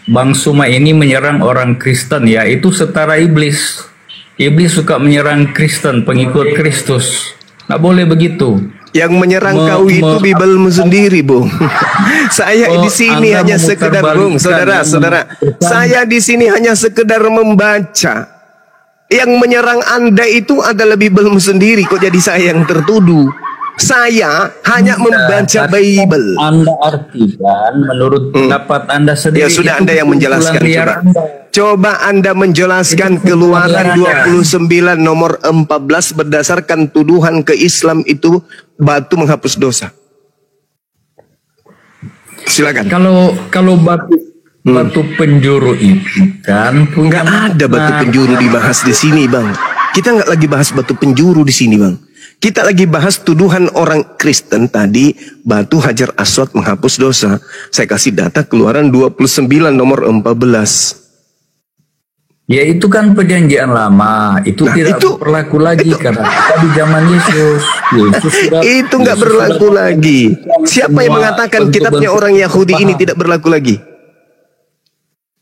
Bang Suma ini menyerang orang Kristen ya, itu setara iblis. Iblis suka menyerang Kristen, pengikut Kristus. Nggak boleh begitu. Yang menyerang kau itu Bibelmu sendiri, Bung. Saya di sini hanya sekedar, Bung, saudara-saudara. Saya di sini hanya sekedar membaca. Yang menyerang Anda itu adalah Bibelmu sendiri. Kok jadi saya yang tertuduh? Saya hanya membaca Bible. Anda artikan menurut pendapat Anda sendiri. Ya sudah, Anda yang menjelaskan. Coba Anda menjelaskan Keluaran 29 nomor 14 berdasarkan tuduhan ke Islam itu batu menghapus dosa. Silakan. Kalau batu penjuru itu kan nggak ada batu penjuru dibahas di sini, Bang. Kita nggak lagi bahas batu penjuru di sini, Bang. Kita lagi bahas tuduhan orang Kristen tadi, batu Hajar Aswad menghapus dosa. Saya kasih data Keluaran 29 nomor 14. Ya itu kan perjanjian lama, itu tidak berlaku lagi karena kita di zaman Yesus. Itu nggak berlaku lagi. Siapa yang mengatakan kitabnya orang Yahudi ini tidak berlaku lagi?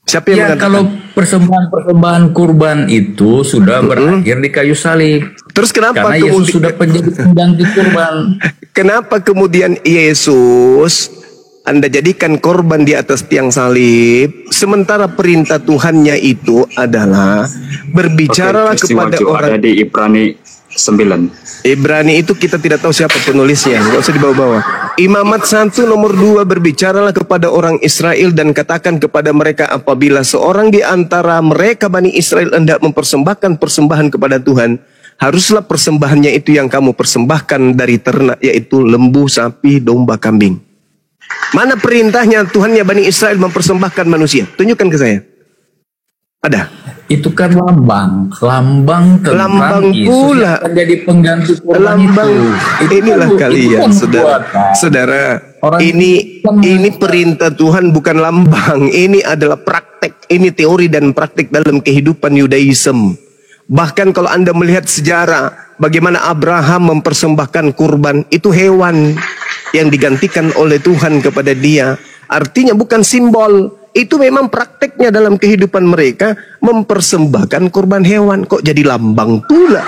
Siapa yang mengatakan? Kalau persembahan kurban itu sudah berakhir di kayu salib. Terus kenapa karena Yesus sudah menjadi pengganti kurban? Kenapa kemudian Yesus Anda jadikan korban di atas tiang salib, sementara perintah Tuhannya itu adalah berbicaralah kepada orang. Ada di Ibrani 9. Ibrani itu kita tidak tahu siapa penulisnya, nggak usah dibawa-bawa. Imamat 1 nomor 2 berbicaralah kepada orang Israel dan katakan kepada mereka, apabila seorang di antara mereka Bani Israel hendak mempersembahkan persembahan kepada Tuhan, haruslah persembahannya itu yang kamu persembahkan dari ternak, yaitu lembu, sapi, domba, kambing. Mana perintahnya Tuhannya Bani Israel mempersembahkan manusia? Tunjukkan ke saya. Ada? Itu kan lambang tentang Yesus yang akan jadi pengganti kurban itu. Inilah kalian, saudara. Ini perintah Tuhan, bukan lambang. Ini adalah praktek. Ini teori dan praktek dalam kehidupan Yudaism. Bahkan kalau Anda melihat sejarah bagaimana Abraham mempersembahkan kurban, itu hewan yang digantikan oleh Tuhan kepada dia. Artinya bukan simbol, itu memang prakteknya dalam kehidupan mereka mempersembahkan kurban hewan. Kok jadi lambang pula?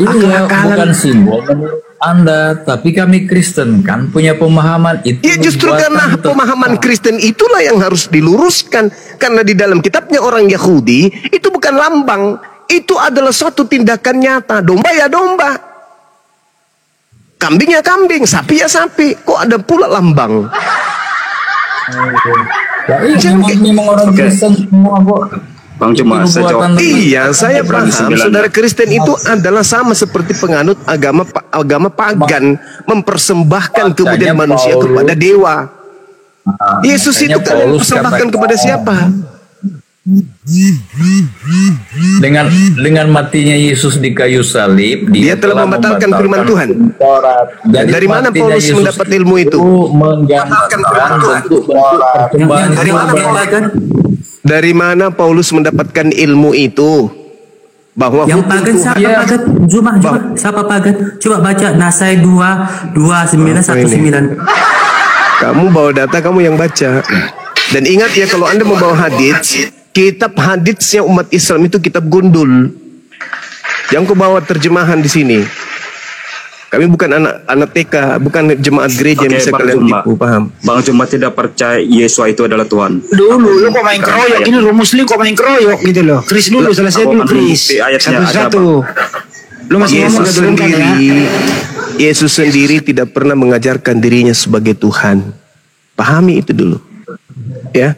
Iya, bukan simbol menurut Anda, tapi kami Kristen kan punya pemahaman itu. Ya justru karena pemahaman Kristen itulah yang harus diluruskan. Karena di dalam kitabnya orang Yahudi itu bukan lambang, itu adalah suatu tindakan nyata. Domba ya domba, kambing ya kambing, sapi ya sapi. Kok ada pula lambang? Memang orang Kristen semua kok. Bang cuma sejauh iya, saya paham. Saudara Kristen itu adalah sama seperti penganut agama pagan, mempersembahkan kemudian manusia kepada dewa. Yesus itu kan mempersembahkan kepada siapa? Dengan matinya Yesus di kayu salib, dia telah membatalkan firman Tuhan. Dari mana Paulus mendapat ilmu itu? Dari mana Paulus mendapatkan ilmu itu? Bahwa yang pagan siapa pagan? Siapa pagan? Coba baca Nasai 2:9-19. Kamu bawa data, kamu yang baca. Dan ingat ya, kalau Anda membawa hadits, kitab haditsnya umat Islam itu kitab gundul. Yang kau bawa terjemahan di sini. Kami bukan anak TK, bukan jemaat gereja yang bisa kalian tipu, paham? Bang cuma tidak percaya Yesus itu adalah Tuhan. Dulu lu kok main keroyok, ini lu Muslim kok main keroyok gitu loh. Chris dulu, selesai dulu Chris. Satu-satu. Lu masih ngomong sendiri. Yesus sendiri tidak pernah mengajarkan dirinya sebagai Tuhan. Pahami itu dulu. Ya.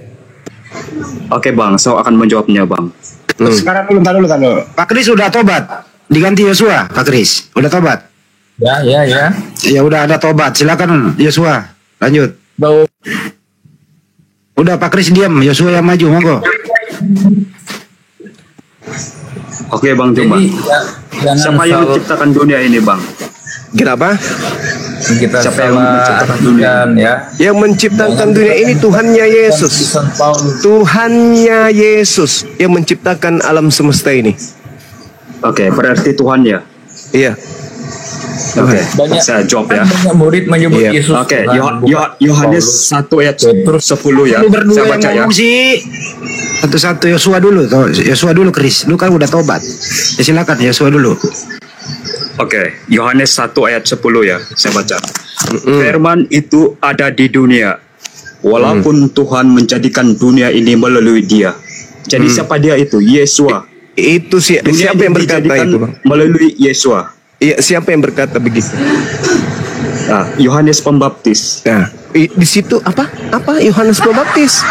Oke Bang, saya akan menjawabnya Bang. Sekarang dulu. Pak Kris udah tobat, diganti Yosua. Pak Kris udah tobat. Ya. Ya udah ada tobat. Silakan Yosua, lanjut. Udah Pak Kris diam, Yosua yang maju, monggo. Oke Bang, coba. Siapa yang menciptakan dunia ini Bang? Kenapa? Siapa yang menciptakan dunia ya? Yang menciptakan dunia ini Tuhannya Yesus. Tuhannya Yesus yang menciptakan alam semesta ini. Oke, berarti Tuhan ya? Iya. Oke, Banyak, saya jawab ya. banyak murid menyebut Iya. Yesus. Oke, Tuhan, Yohanes Paulus. 1 ayat Petrus. 10 ya. Lu berdua Saya yang baca ya. ngomong sih. Satu-satu Yosua dulu. Yosua dulu Chris. Lu kan udah tobat. Ya silakan Yosua dulu. Oke, Yohanes 1 ayat 10 ya. Saya baca. Firman itu ada di dunia. Walaupun Tuhan menjadikan dunia ini melalui dia. Jadi siapa dia itu? Yesua. Itu Dunia siapa yang ini berkata dijadikan itu, Bang? melalui Yesua. Iya, siapa yang berkata begitu? Nah, Yohanes Pembaptis. Nah, di situ apa? Apa Yohanes Pembaptis?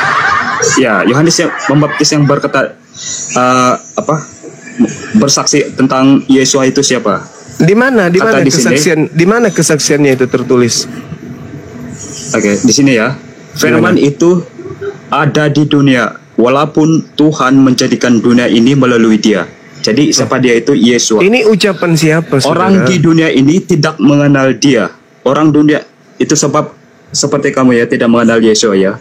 Ya, Yohanes yang Pembaptis yang berkata bersaksi tentang Yesua itu siapa? Di mana? Di Kata mana di sini. kesaksian? Di mana kesaksiannya itu tertulis? Oke, di sini ya. Firman itu ada di dunia, walaupun Tuhan menjadikan dunia ini melalui dia. Jadi siapa dia itu? Yesua. Ini ucapan siapa, Orang saudara? di dunia ini tidak mengenal dia. Orang dunia itu sebab seperti kamu ya tidak mengenal Yesua ya.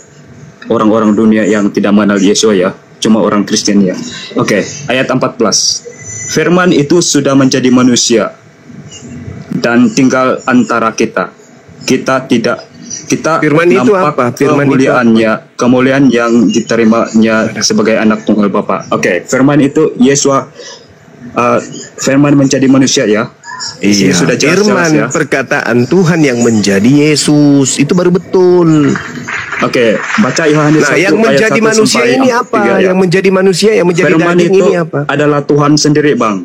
Orang-orang dunia yang tidak mengenal Yesua ya, cuma orang Kristen ya. Oke, ayat 14. Firman itu sudah menjadi manusia dan tinggal antara kita. Kita Firman itu nampak apa? Firman itu kemuliaan yang diterimanya sebagai anak tunggal Bapa. Oke, firman itu Yesua, firman menjadi manusia ya. Di sini Iya, sudah jelas firman ya. perkataan Tuhan yang menjadi Yesus itu baru betul. Oke, baca Yohanes Nah, 1 yang ayat menjadi 1 manusia sampai ini 3 apa? ya. Yang menjadi manusia, yang menjadi Firman daging itu ini apa? adalah Tuhan sendiri, Bang.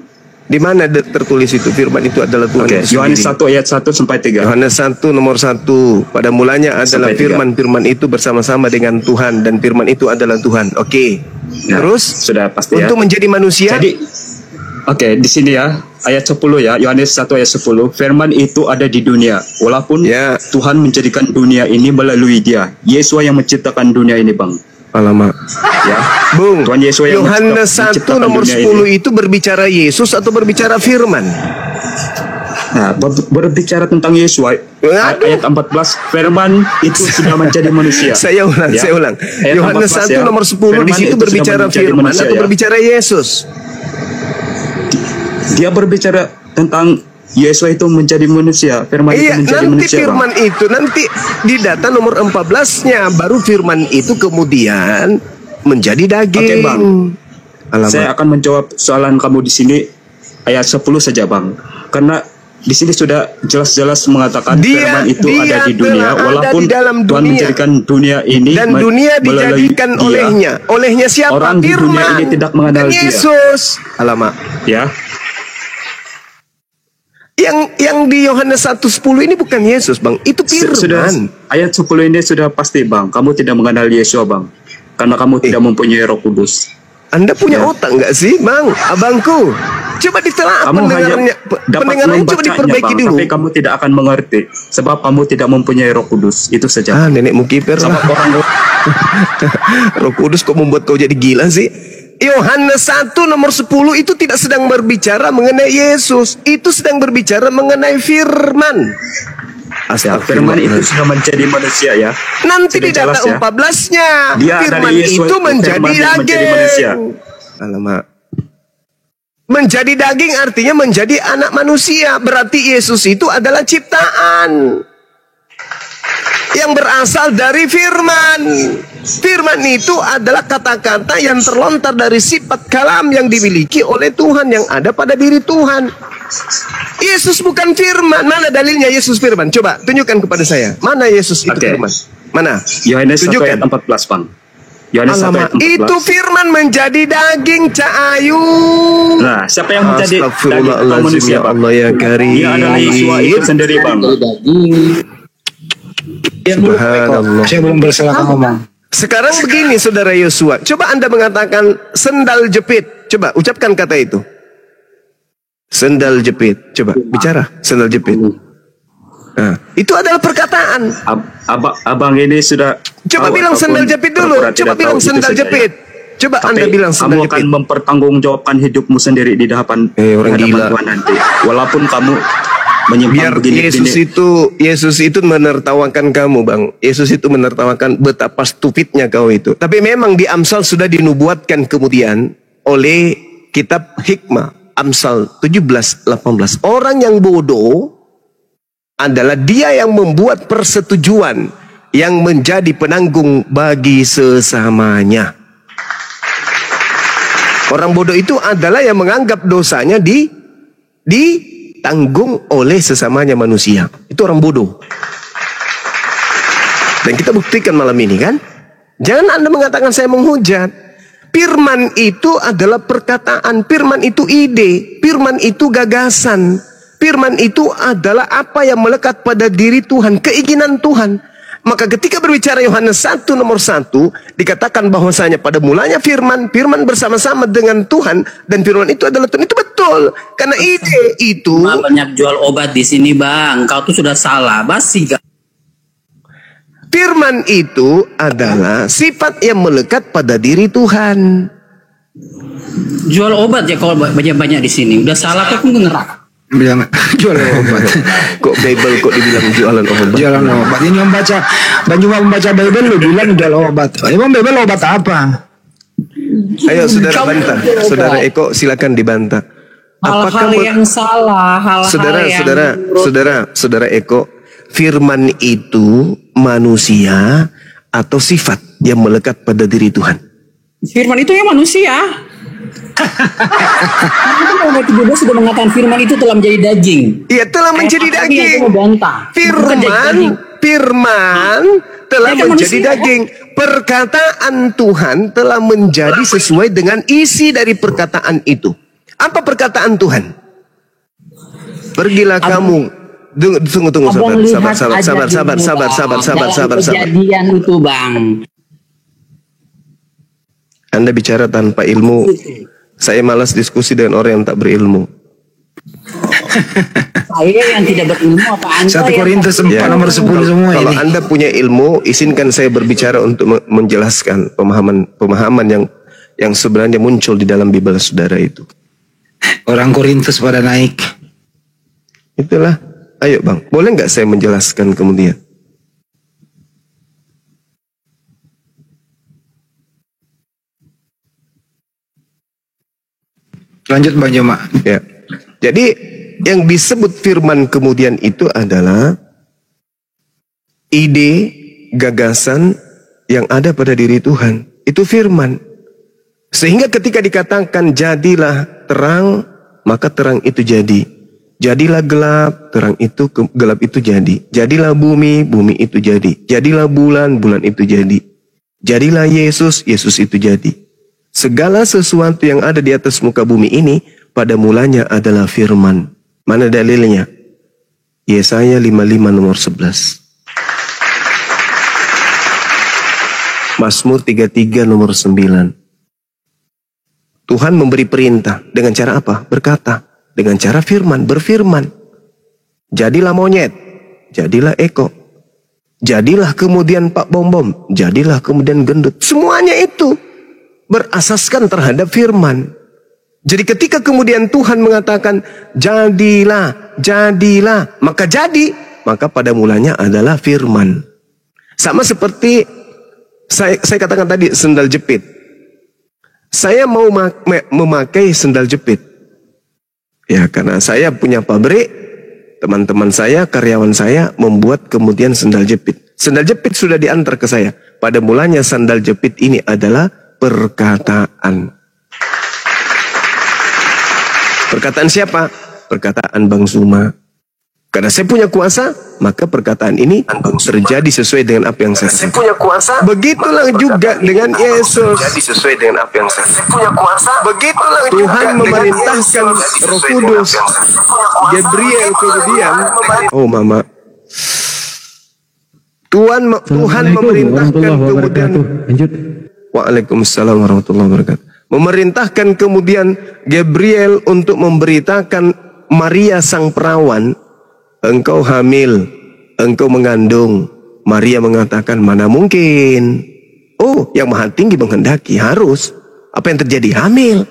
Di mana tertulis itu? Firman itu adalah Tuhan Oke, itu Yohanes sendiri. 1 ayat 1 sampai 3. Yohanes 1 nomor 1. Pada mulanya adalah Sampai 3. firman itu bersama-sama dengan Tuhan dan firman itu adalah Tuhan. Oke. Nah, Terus sudah pasti ya. untuk menjadi manusia, Jadi oke, di sini ya ayat 10 ya, Yohanes 1 ayat 10. Firman itu ada di dunia, walaupun Ya. Tuhan menjadikan dunia ini melalui dia. Yesua yang menciptakan dunia ini, Bang. alamak. Ya. Bung, Tuhan Yesus yang Yohanes 1 menciptakan nomor dunia 10 ini. itu berbicara Yesus atau berbicara firman? Nah, berbicara tentang Yesua, Waduh. ayat 14, firman itu sudah menjadi manusia. Saya ulang, Ya. saya ulang. Ayat Yohanes 14 1 ya. nomor 10 di Firman situ itu sudah berbicara menjadi firman manusia, atau ya. berbicara Yesus? Dia berbicara tentang Yesua itu menjadi manusia, firman Iya, itu menjadi nanti manusia. Bang. firman itu nanti di data nomor 14-nya baru firman itu kemudian menjadi daging. Oke, Bang. Alamak. Saya akan menjawab soalan kamu di sini ayat 10 saja, Bang. Karena di sini sudah jelas-jelas mengatakan firman itu ada di dunia, telah ada walaupun di dalam Tuhan dunia. menjadikan dunia ini Dan dunia melalui dijadikan dia. olehnya. Olehnya siapa? Orang di firman. dunia ini tidak mengenal Bukan dia. Yesus. Alamak. Ya, Yang di Yohanes 1:10 ini bukan Yesus, Bang. Itu sudah firman. ayat 10 ini sudah pasti, Bang. Kamu tidak mengenal Yesua, Bang. Karena kamu tidak mempunyai Roh Kudus. Anda punya Ya. otak nggak sih, Bang? Abangku. Coba ditelaah Kamu hanya pendengarnya. dapat Pendengarannya coba membacanya, diperbaiki Bang, dulu. tapi kamu tidak akan mengerti sebab kamu tidak mempunyai Roh Kudus. Itu saja. Ah, nenekmu kiper Sama lah. orang Roh Kudus kok membuat kau jadi gila sih? Yohanes 1 nomor 10 itu tidak sedang berbicara mengenai Yesus. Itu sedang berbicara mengenai firman. ya, firman itu sudah menjadi manusia ya. Nanti Sudah di data jelas ya. 14-nya Dia firman dari Yesus, itu menjadi firman yang menjadi manusia. daging. Alamak. Menjadi daging artinya menjadi anak manusia. Berarti Yesus itu adalah ciptaan yang berasal dari firman. Firman itu adalah kata-kata yang terlontar dari sifat kalam yang dimiliki oleh Tuhan, yang ada pada diri Tuhan. Yesus bukan firman. Mana dalilnya Yesus firman? Coba tunjukkan kepada saya. Mana Yesus itu Oke. firman? Mana? Yohanes 1 Tunjukkan. ayat 14, Bang. Yohanes 1 ayat Alamak, 14. itu firman menjadi daging, Cak Ayu. Nah, siapa yang menjadi daging atau Astagfirullahaladzim, manusia, ya Bang? Allah ya karim. Dia adalah Yesua itu sendiri, Bang. Subhanallah. Saya belum bersilakan ngomong. Sekarang begini, saudara Yosua. Coba Anda mengatakan sendal jepit. Coba ucapkan kata itu. Sendal jepit. Coba bicara. Sendal jepit. Nah, itu adalah perkataan. Abang ini sudah Coba tahu bilang ataupun sendal jepit dulu. pura-pura Coba tidak bilang tahu, itu sendal saja, jepit. ya. Coba Tapi Anda bilang sendal kamu akan jepit. mempertanggungjawabkan hidupmu sendiri di hadapan Orang hadapan gila. Tuhan nanti. Walaupun kamu menyimpang Biar Yesus itu menertawakan kamu, Bang. Yesus itu menertawakan betapa stupidnya kau itu. Tapi memang di Amsal sudah dinubuatkan kemudian oleh kitab hikmah. Amsal 17:18. Orang yang bodoh adalah dia yang membuat persetujuan yang menjadi penanggung bagi sesamanya. Orang bodoh itu adalah yang menganggap dosanya ditanggung oleh sesamanya manusia. Itu orang bodoh. Dan kita buktikan malam ini kan. Jangan Anda mengatakan saya menghujat. Firman itu adalah perkataan, firman itu ide, firman itu gagasan, firman itu adalah apa yang melekat pada diri Tuhan, keinginan Tuhan. Maka ketika berbicara Yohanes 1 nomor 1, dikatakan bahwasanya pada mulanya firman, firman bersama-sama dengan Tuhan, dan firman itu adalah Tuhan. Itu betul. Karena ide itu... Banyak jual obat di sini, Bang. Kau tuh sudah salah, basi. Firman itu adalah sifat yang melekat pada diri Tuhan. Jual obat ya kalau banyak-banyak di sini. Udah salah kok pun neraka. Bilang jual obat. Kok Bible kok dibilang jualan obat? Jualan obat. Ini membaca, cuma membaca Bible lu bilang jual obat. Emang Bible obat apa? Ayo saudara bantah. Saudara Eko silakan dibantah. Hal-hal yang salah, Saudara Eko, firman itu manusia atau sifat yang melekat pada diri Tuhan? Firman itu yang manusia. Ayat 17 sudah mengatakan firman itu telah menjadi daging. Iya, telah menjadi daging. Firman telah menjadi daging. Perkataan Tuhan telah menjadi sesuai dengan isi dari perkataan itu. Apa perkataan Tuhan? Pergilah kamu. Tunggu sabar. Kejadian itu, Bang. Anda bicara tanpa ilmu. Saya malas diskusi dengan orang yang tak berilmu. Saya yang tidak berilmu apa Anda? 1 Korintus 4 nomor 10 semua kalau ini. Anda punya ilmu, izinkan saya berbicara untuk menjelaskan pemahaman yang sebenarnya muncul di dalam Bible saudara itu. Orang Korintus pada naik. Itulah. Ayo Bang, boleh nggak saya menjelaskan kemudian? Lanjut Bang Joma. Ya. Jadi yang disebut firman kemudian itu adalah ide, gagasan yang ada pada diri Tuhan. Itu firman. Sehingga ketika dikatakan jadilah terang, maka terang itu jadi. Jadilah gelap, terang itu gelap itu jadi. Jadilah bumi, bumi itu jadi. Jadilah bulan, bulan itu jadi. Jadilah Yesus, Yesus itu jadi. Segala sesuatu yang ada di atas muka bumi ini pada mulanya adalah firman. Mana dalilnya? Yesaya 55 nomor 11. Mazmur 33 nomor 9. Tuhan memberi perintah dengan cara apa? Berkata. Dengan cara firman, berfirman. Jadilah monyet, jadilah Eko. Jadilah kemudian Pak Bom-Bom, jadilah kemudian gendut. Semuanya itu berasaskan terhadap firman. Jadi ketika kemudian Tuhan mengatakan jadilah, jadilah, maka jadi. Maka pada mulanya adalah firman. Sama seperti saya katakan tadi sendal jepit. Saya mau memakai sendal jepit. Ya, karena saya punya pabrik, teman-teman saya, karyawan saya membuat kemudian sandal jepit. Sandal jepit sudah diantar ke saya. Pada mulanya sandal jepit ini adalah perkataan. Perkataan siapa? Perkataan Bang Suma. Karena saya punya kuasa, maka perkataan ini terjadi sesuai dengan apa yang saya katakan. Begitulah juga dengan Yesus. Begitulah Tuhan memerintahkan Roh Kudus, Gabriel kemudian. Oh mama. Tuhan memerintahkan kemudian. Waalaikumsalam warahmatullahi wabarakatuh. Memerintahkan kemudian Gabriel untuk memberitakan Maria sang perawan. Engkau hamil, engkau mengandung. Maria mengatakan, mana mungkin. Oh, yang Maha Tinggi menghendaki, harus. Apa yang terjadi? Hamil.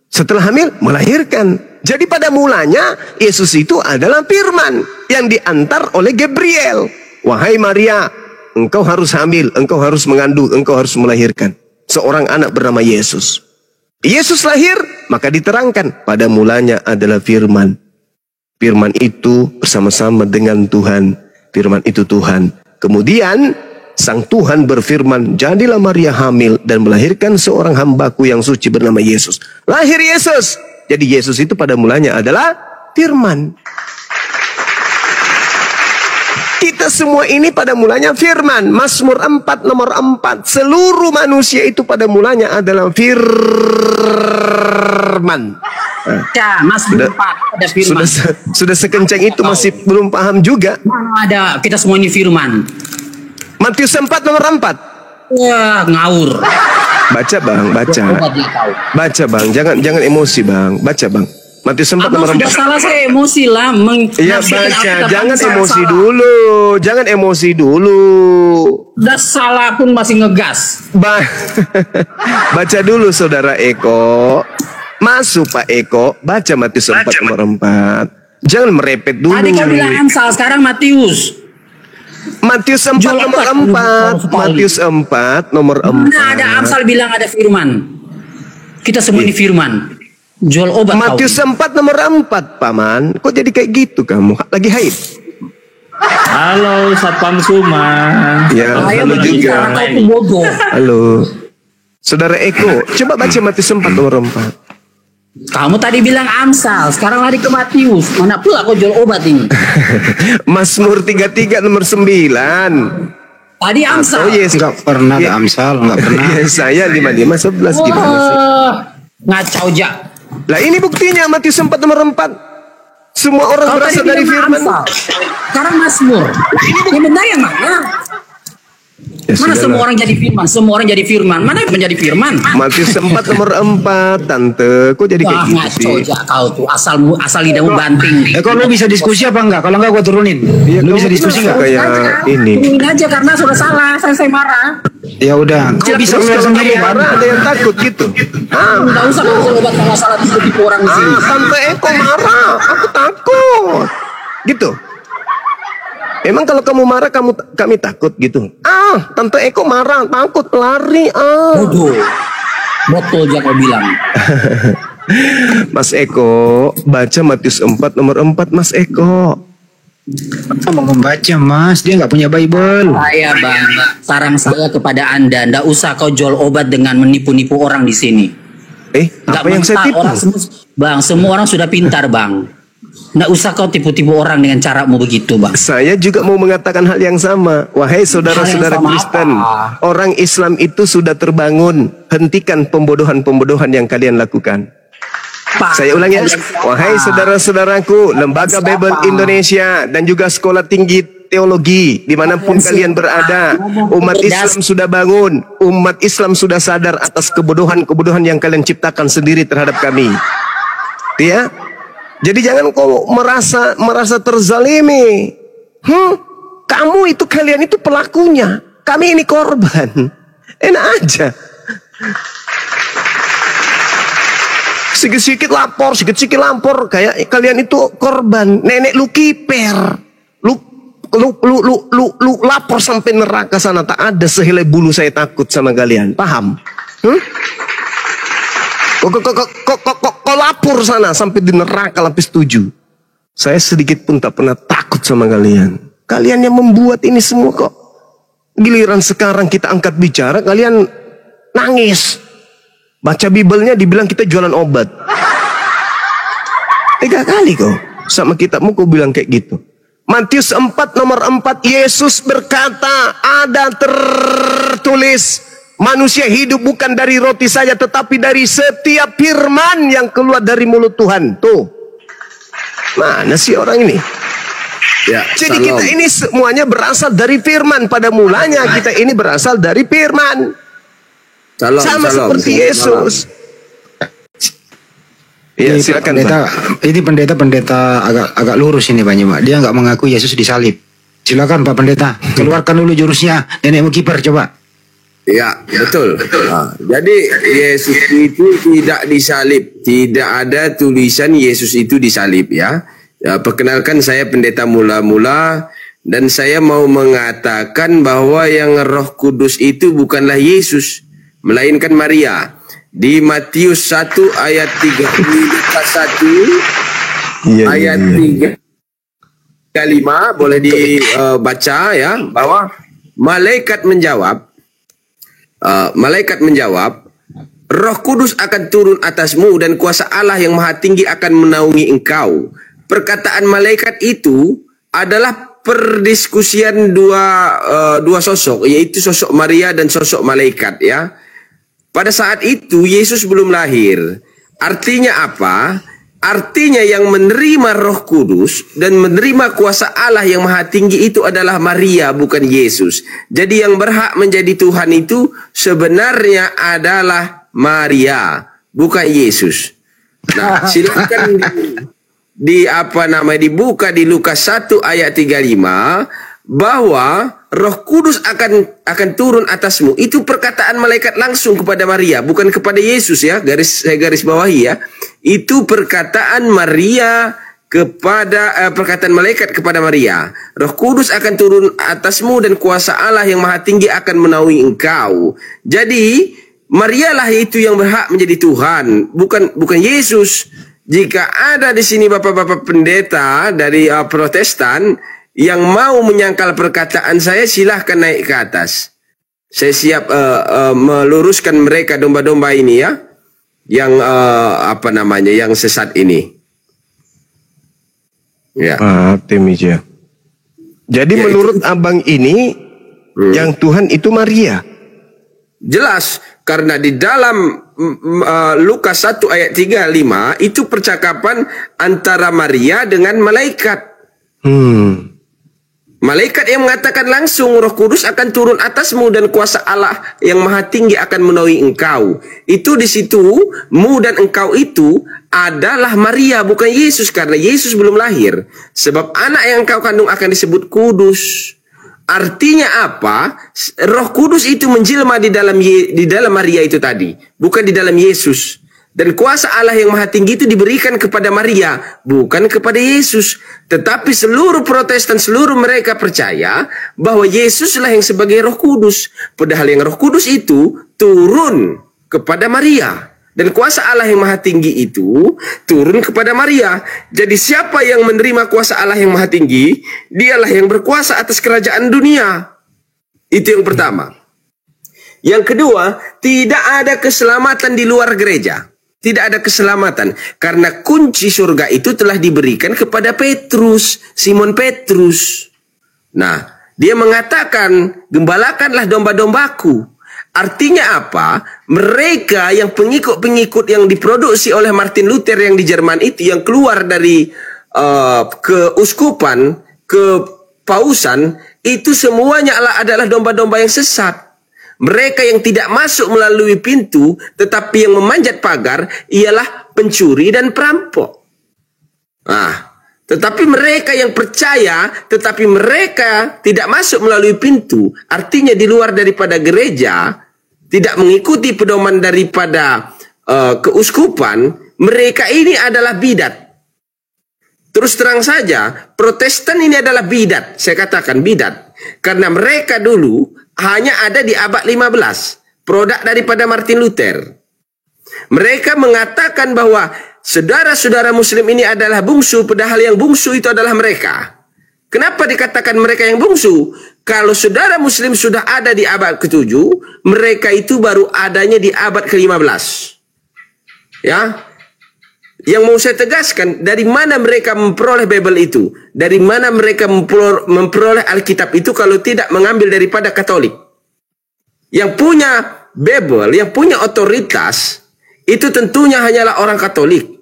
Setelah hamil, melahirkan. Jadi pada mulanya, Yesus itu adalah firman yang diantar oleh Gabriel. Wahai Maria, engkau harus hamil, engkau harus mengandung, engkau harus melahirkan seorang anak bernama Yesus. Yesus lahir, maka diterangkan pada mulanya adalah firman. Firman itu bersama-sama dengan Tuhan. Firman itu Tuhan. Kemudian sang Tuhan berfirman, jadilah Maria hamil dan melahirkan seorang hambaku yang suci bernama Yesus. Lahir Yesus. Jadi Yesus itu pada mulanya adalah firman. Kita semua ini pada mulanya firman. Mazmur 4 nomor 4. Seluruh manusia itu pada mulanya adalah firman. Ya, Mazmur 4 ada firman. Sudah sekencang itu masih belum paham juga. Mana ada, kita semua ini firman. Matius 4 nomor 4. Wah, ngawur. Baca bang, baca. Baca bang, jangan emosi bang. Baca bang. Matius 4 nomor 4. Sudah salah saya emosi lah. Iya baca, jangan emosi dulu. Jangan emosi dulu. Udah salah pun masih ngegas. Baca dulu saudara Eko. Masuk Pak Eko, baca Matius 4 nomor 4. Jangan merepet dulu. Tadi kau bilang Amsal, sekarang Matius. Matius 4 nomor 4. Matius 4 nomor 4. Mana ada Amsal bilang ada firman. Kita semua ini firman. Jual obat. Matius 4 nomor 4, Paman. Kok jadi kayak gitu kamu? Lagi haid? Halo Satpam Suma. Ya, halo juga. Halo. Saudara Eko, coba baca Matius 4 nomor 4. Kamu tadi bilang Amsal, sekarang lari ke Matius. Mana pula kau jual obat ini? Mazmur 33 nomor 9. Tadi Amsal. Oh yes, Enggak pernah ada Amsal, enggak pernah. Ya, saya 55 11 gimana sih? Ngacau ja. Lah ini buktinya Matius 4 nomor 4. Semua orang Kau berasal tadi dari bilang firman. Amsal. Sekarang Mazmur. Yang benar yang mana? Ya, Mana sudahlah. semua orang jadi firman? Semua orang jadi firman. Mana yang menjadi firman? Matius 4 nomor 4, Tante. Kok jadi kayak Wah, gitu ngaco sih? ja kau tuh. Asal lidahmu banting. Kok lu bisa diskusi apa enggak? Kalau enggak gua turunin. Lu bisa diskusi enggak? Kayak ini. Turunin aja karena sudah salah. Saya marah. Ya udah, kau bisa Terus keluar kalau sendiri kamu kan? marah ada yang takut gitu. Enggak usah kau jual obat kalau salah tipe orang di sini. Tante Eko marah, aku takut. Gitu. Emang kalau kamu marah kami takut gitu. Tante Eko marah, takut, lari. Bodoh. Botol aja kau bilang. Mas Eko, baca Matius 4 nomor 4, Mas Eko. Mau membaca Mas, dia nggak punya Bible. Saya bang, saran saya kepada anda, ndak usah kau jual obat dengan menipu-nipu orang di sini. Apa yang saya tipu? Bang, semua orang sudah pintar bang. Nggak usah kau tipu-tipu orang dengan caramu begitu bang. Saya juga mau mengatakan hal yang sama. Wahai saudara-saudara Hal yang sama Kristen, apa? orang Islam itu sudah terbangun. Hentikan pembodohan-pembodohan yang kalian lakukan. Pak, Saya ulangi ya. hal yang sama. Wahai saudara-saudaraku, Lembaga Siapa? Bible Indonesia dan juga Sekolah Tinggi Teologi, dimanapun Siapa? kalian berada, umat Islam sudah bangun. Umat Islam sudah sadar atas kebodohan-kebodohan yang kalian ciptakan sendiri terhadap kami. Ya, jadi jangan kau merasa terzalimi. Kamu itu, kalian itu pelakunya, kami ini korban. Enak aja. Sikit-sikit lapor, kayak kalian itu korban. Nenek lu kiper. Lu lapor sampai neraka sana, tak ada sehelai bulu saya takut sama kalian. Paham? Kok lapor sana sampai di neraka lapis 7. Saya sedikit pun tak pernah takut sama kalian. Kalian yang membuat ini semua kok. Giliran sekarang kita angkat bicara, kalian nangis. Baca Biblenya dibilang kita jualan obat. 3 kali kok sama kitabmu kau bilang kayak gitu. Matius 4 nomor 4, Yesus berkata, ada tertulis, manusia hidup bukan dari roti saja, tetapi dari setiap firman yang keluar dari mulut Tuhan. Tuh, mana sih orang ini? Ya, Jadi salam. kita ini semuanya berasal dari firman. Pada mulanya kita ini berasal dari firman. Sama seperti Yesus. Ya, Ini silakan pendeta agak lurus ini Pak Nyimak. Dia nggak mengaku Yesus disalib. Silakan Pak Pendeta, keluarkan dulu jurusnya. Nenekmu kiper coba. Ya, betul. Jadi Yesus itu tidak disalib. Tidak ada tulisan Yesus itu disalib ya. Perkenalkan, saya pendeta mula-mula dan saya mau mengatakan bahwa yang Roh Kudus itu bukanlah Yesus, melainkan Maria. Di Matius 1 ayat 31 ayat 3:5 boleh dibaca ya, bahwa malaikat menjawab, Roh Kudus akan turun atasmu dan kuasa Allah yang Maha Tinggi akan menaungi engkau. Perkataan malaikat itu adalah perdiskusian dua sosok, yaitu sosok Maria dan sosok malaikat ya. Pada saat itu Yesus belum lahir. Artinya apa? Artinya yang menerima Roh Kudus dan menerima kuasa Allah yang Maha Tinggi itu adalah Maria, bukan Yesus. Jadi yang berhak menjadi Tuhan itu sebenarnya adalah Maria, bukan Yesus. Nah, silakan dibuka di Lukas 1 ayat 35 bahwa Roh Kudus akan turun atasmu. Itu perkataan malaikat langsung kepada Maria, bukan kepada Yesus ya. Saya garis bawahi ya. Itu perkataan Maria kepada perkataan malaikat kepada Maria. Roh Kudus akan turun atasmu dan kuasa Allah yang Maha Tinggi akan menaungi engkau. Jadi Maria lah itu yang berhak menjadi Tuhan, bukan Yesus. Jika ada di sini bapak-bapak pendeta dari Protestan yang mau menyangkal perkataan saya, silahkan naik ke atas. Saya siap meluruskan mereka domba-domba ini ya, yang yang sesat ini. Ya. Temija. Jadi Ya, menurut abang ini yang Tuhan itu Maria. Jelas, karena di dalam Lukas 1 ayat 35 itu percakapan antara Maria dengan malaikat. Malaikat yang mengatakan langsung Roh Kudus akan turun atasmu dan kuasa Allah yang Maha Tinggi akan menaungi engkau. Itu di situ mu dan engkau itu adalah Maria, bukan Yesus, karena Yesus belum lahir. Sebab anak yang engkau kandung akan disebut kudus. Artinya apa? Roh Kudus itu menjelma di dalam Maria itu tadi, bukan di dalam Yesus. Dan kuasa Allah yang Maha Tinggi itu diberikan kepada Maria, bukan kepada Yesus. Tetapi seluruh Protestan, seluruh mereka percaya bahwa Yesuslah yang sebagai Roh Kudus. Padahal yang Roh Kudus itu turun kepada Maria. Dan kuasa Allah yang Maha Tinggi itu turun kepada Maria. Jadi siapa yang menerima kuasa Allah yang Maha Tinggi, dialah yang berkuasa atas kerajaan dunia. Itu yang pertama. Yang kedua, tidak ada keselamatan di luar gereja. Tidak ada keselamatan. Karena kunci surga itu telah diberikan kepada Petrus, Simon Petrus. Nah, dia mengatakan, gembalakanlah domba-dombaku. Artinya apa? Mereka yang pengikut-pengikut yang diproduksi oleh Martin Luther yang di Jerman itu, yang keluar dari keuskupan, kepausan, itu semuanya adalah domba-domba yang sesat. Mereka yang tidak masuk melalui pintu, tetapi yang memanjat pagar, ialah pencuri dan perampok. Tetapi mereka yang percaya, tetapi mereka tidak masuk melalui pintu, artinya di luar daripada gereja, tidak mengikuti pedoman daripada keuskupan, mereka ini adalah bidat. Terus terang saja, Protestan ini adalah bidat. Saya katakan bidat. Karena mereka dulu hanya ada di abad 15. Produk daripada Martin Luther. Mereka mengatakan bahwa saudara-saudara muslim ini adalah bungsu, padahal yang bungsu itu adalah mereka. Kenapa dikatakan mereka yang bungsu? Kalau saudara muslim sudah ada di abad ke-7, mereka itu baru adanya di abad ke-15. Ya. Yang mau saya tegaskan, dari mana mereka memperoleh Bible itu? Dari mana mereka memperoleh Alkitab itu kalau tidak mengambil daripada Katolik? Yang punya Bible, yang punya otoritas, itu tentunya hanyalah orang Katolik.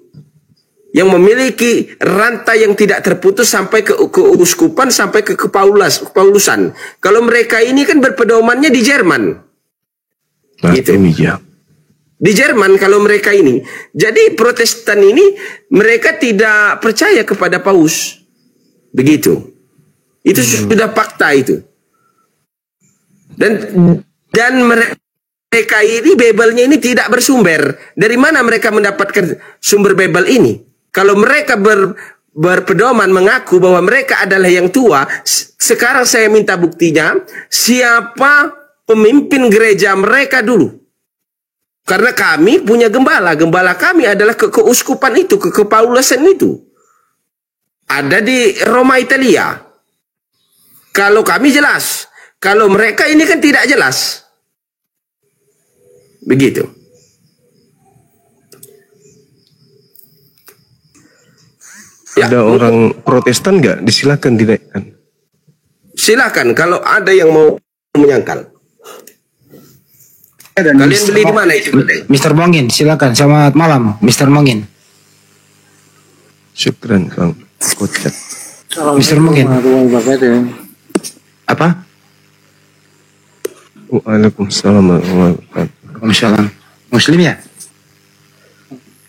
Yang memiliki rantai yang tidak terputus sampai ke keuskupan, sampai ke kepaulusan. Kalau mereka ini kan berpedomannya di Jerman. Gitu. Di Jerman kalau mereka ini. Jadi Protestan ini mereka tidak percaya kepada paus. Begitu. Itu sudah fakta itu. Dan mereka ini Bible-nya ini tidak bersumber. Dari mana mereka mendapatkan sumber Bible ini? Kalau mereka berpedoman mengaku bahwa mereka adalah yang tua, sekarang saya minta buktinya, siapa pemimpin gereja mereka dulu? Karena kami punya gembala. Gembala kami adalah keuskupan itu, kepaulusan itu. ada di Roma Italia. Kalau kami jelas, kalau mereka ini kan tidak jelas. Begitu. Ada orang Protestan nggak? Disilakan dinaikkan. Silakan kalau ada yang mau menyangkal. Kalian beli di mana itu? Mr. Mongin, silakan. Selamat malam, Mr. Mongin. Syukran Bang Kocak. Mr. Mongin. Apa? Waalaikumsalam warahmatullahi wabarakatuh. Waalaikumsalam. Muslim ya?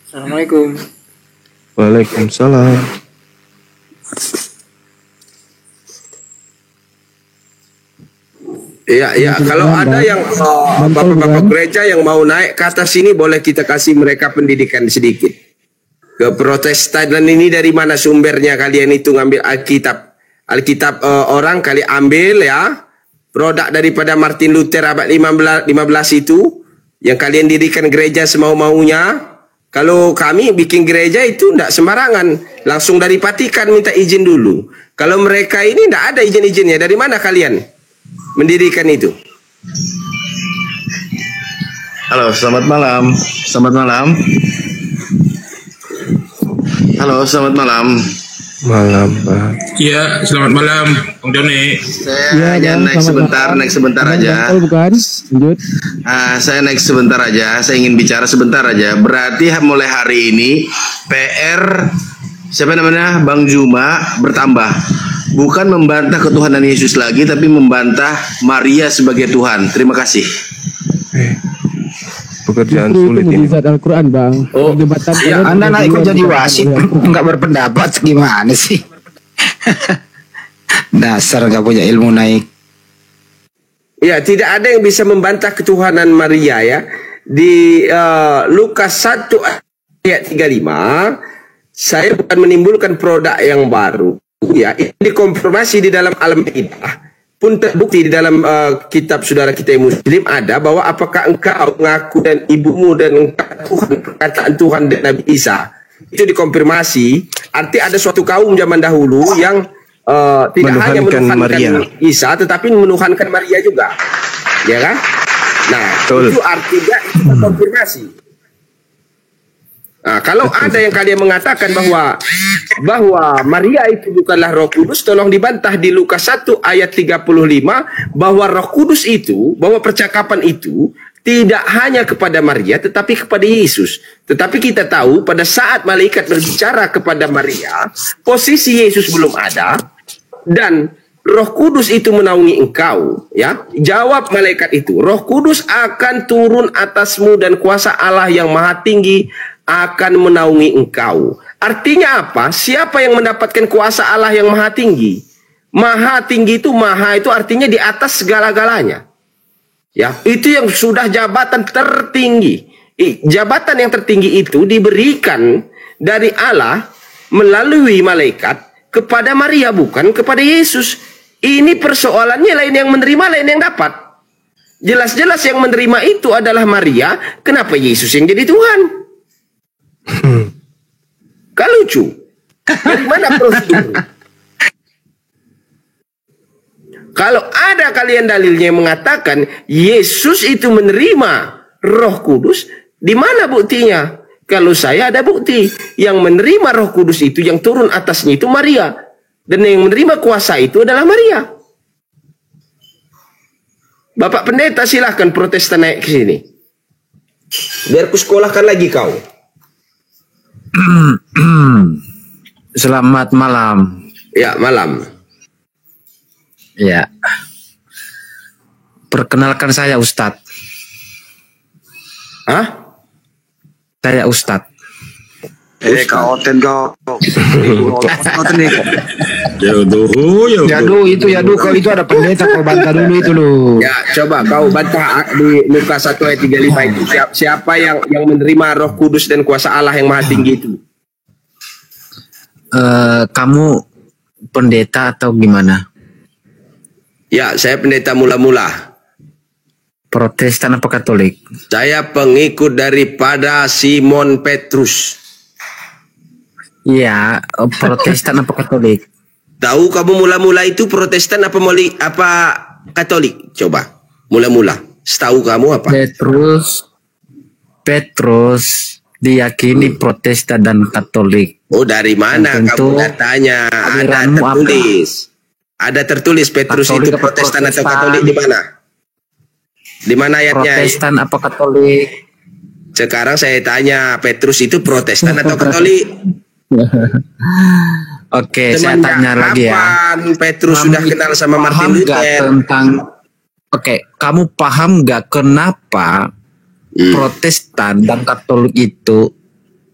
Assalamualaikum. Waalaikumsalam. Ya, kalau ada yang bapak-bapak gereja yang mau naik ke atas sini, boleh kita kasih mereka pendidikan sedikit. Ke Protestan ini dari mana sumbernya kalian itu ngambil Alkitab orang kali ambil ya. Produk daripada Martin Luther abad 15 itu yang kalian dirikan gereja semau-maunya. Kalau kami bikin gereja itu tidak sembarangan, langsung dari Vatikan minta izin dulu. Kalau mereka ini tidak ada izin-izinnya, dari mana kalian mendirikan itu? Halo, selamat malam. Selamat malam. Halo, selamat malam. Malam, Pak. Iya, selamat malam, Bang Joni. Saya hanya naik sebentar aja. Bukan? Lanjut. Saya naik sebentar aja. Saya ingin bicara sebentar aja. Berarti mulai hari ini PR siapa namanya Bang Juma bertambah. Bukan membantah ketuhanan Yesus lagi, tapi membantah Maria sebagai Tuhan. Terima kasih. Pekerjaan sulit ini. Al-Quran, Bang. Oh, Ya, Anda naik kok jadi wasit, nggak berpendapat gimana sih? Dasar nggak punya ilmu naik. Ya, tidak ada yang bisa membantah ketuhanan Maria ya. Di Lukas 1 ayat 35, saya bukan menimbulkan produk yang baru. Ya, ini dikonfirmasi di dalam Al-Maidah. Pun terbukti di dalam kitab saudara kita yang Muslim ada bahwa apakah engkau mengaku dan ibumu dan engkau Tuhan, perkataan Tuhan dan Nabi Isa. Itu dikonfirmasi. Arti ada suatu kaum zaman dahulu yang tidak hanya menuhankan Maria. Isa, tetapi menuhankan Maria juga. Ya kan? Nah, itu artinya itu konfirmasi. Nah, kalau ada yang kalian mengatakan bahwa Maria itu bukanlah Roh Kudus, tolong dibantah di Lukas 1 ayat 35 bahwa Roh Kudus itu, bahwa percakapan itu tidak hanya kepada Maria tetapi kepada Yesus. Tetapi kita tahu pada saat malaikat berbicara kepada Maria, posisi Yesus belum ada dan Roh Kudus itu menaungi engkau, ya. Jawab malaikat itu, Roh Kudus akan turun atasmu dan kuasa Allah yang Maha Tinggi akan menaungi engkau. Artinya apa? Siapa yang mendapatkan kuasa Allah yang Maha Tinggi? Maha Tinggi itu, Maha itu artinya di atas segala-galanya. Ya, itu yang sudah jabatan tertinggi. Jabatan yang tertinggi itu diberikan dari Allah melalui malaikat kepada Maria, bukan kepada Yesus. Ini persoalannya lain yang menerima, lain yang dapat. Jelas-jelas yang menerima itu adalah Maria. Kenapa Yesus yang jadi Tuhan? Kan lucu. Dari mana prosedur? Kalau ada kalian dalilnya yang mengatakan Yesus itu menerima Roh Kudus, di mana buktinya? Kalau saya ada bukti yang menerima Roh Kudus itu, yang turun atasnya itu Maria, dan yang menerima kuasa itu adalah Maria. Bapak Pendeta silahkan Protestan naik ke sini. Biar ku sekolahkan lagi kau. Selamat malam. Ya, malam. Ya. Perkenalkan saya Ustadz. Hah? Saya Ustadz. Kau. Yadu, kalau itu ada pendeta, kau bantah dulu itu loh. Ya, coba kau bantah di Lukas 1 ayat 35 itu. Siapa yang menerima Roh Kudus dan kuasa Allah yang Maha Tinggi itu? Kamu pendeta atau gimana? Ya, saya pendeta mula-mula. Protestan apa Katolik? Saya pengikut daripada Simon Petrus. Iya, Protestan apa Katolik? Tahu kamu mula-mula itu Protestan apa Katolik? Coba. Mula-mula. Setahu kamu apa? Petrus diyakini Protestan dan Katolik. Oh, dari mana kamu datanya? Ada tertulis. Ada tertulis Petrus Katolik itu Protestan atau Katolik di mana? Di mana ayatnya? Protestan apa Katolik? Sekarang saya tanya, Petrus itu Protestan atau Katolik? Oke, saya tanya lagi ya. Kapan Petrus sudah kenal sama Martin Luther? Kamu paham nggak kenapa Protestan dan Katolik itu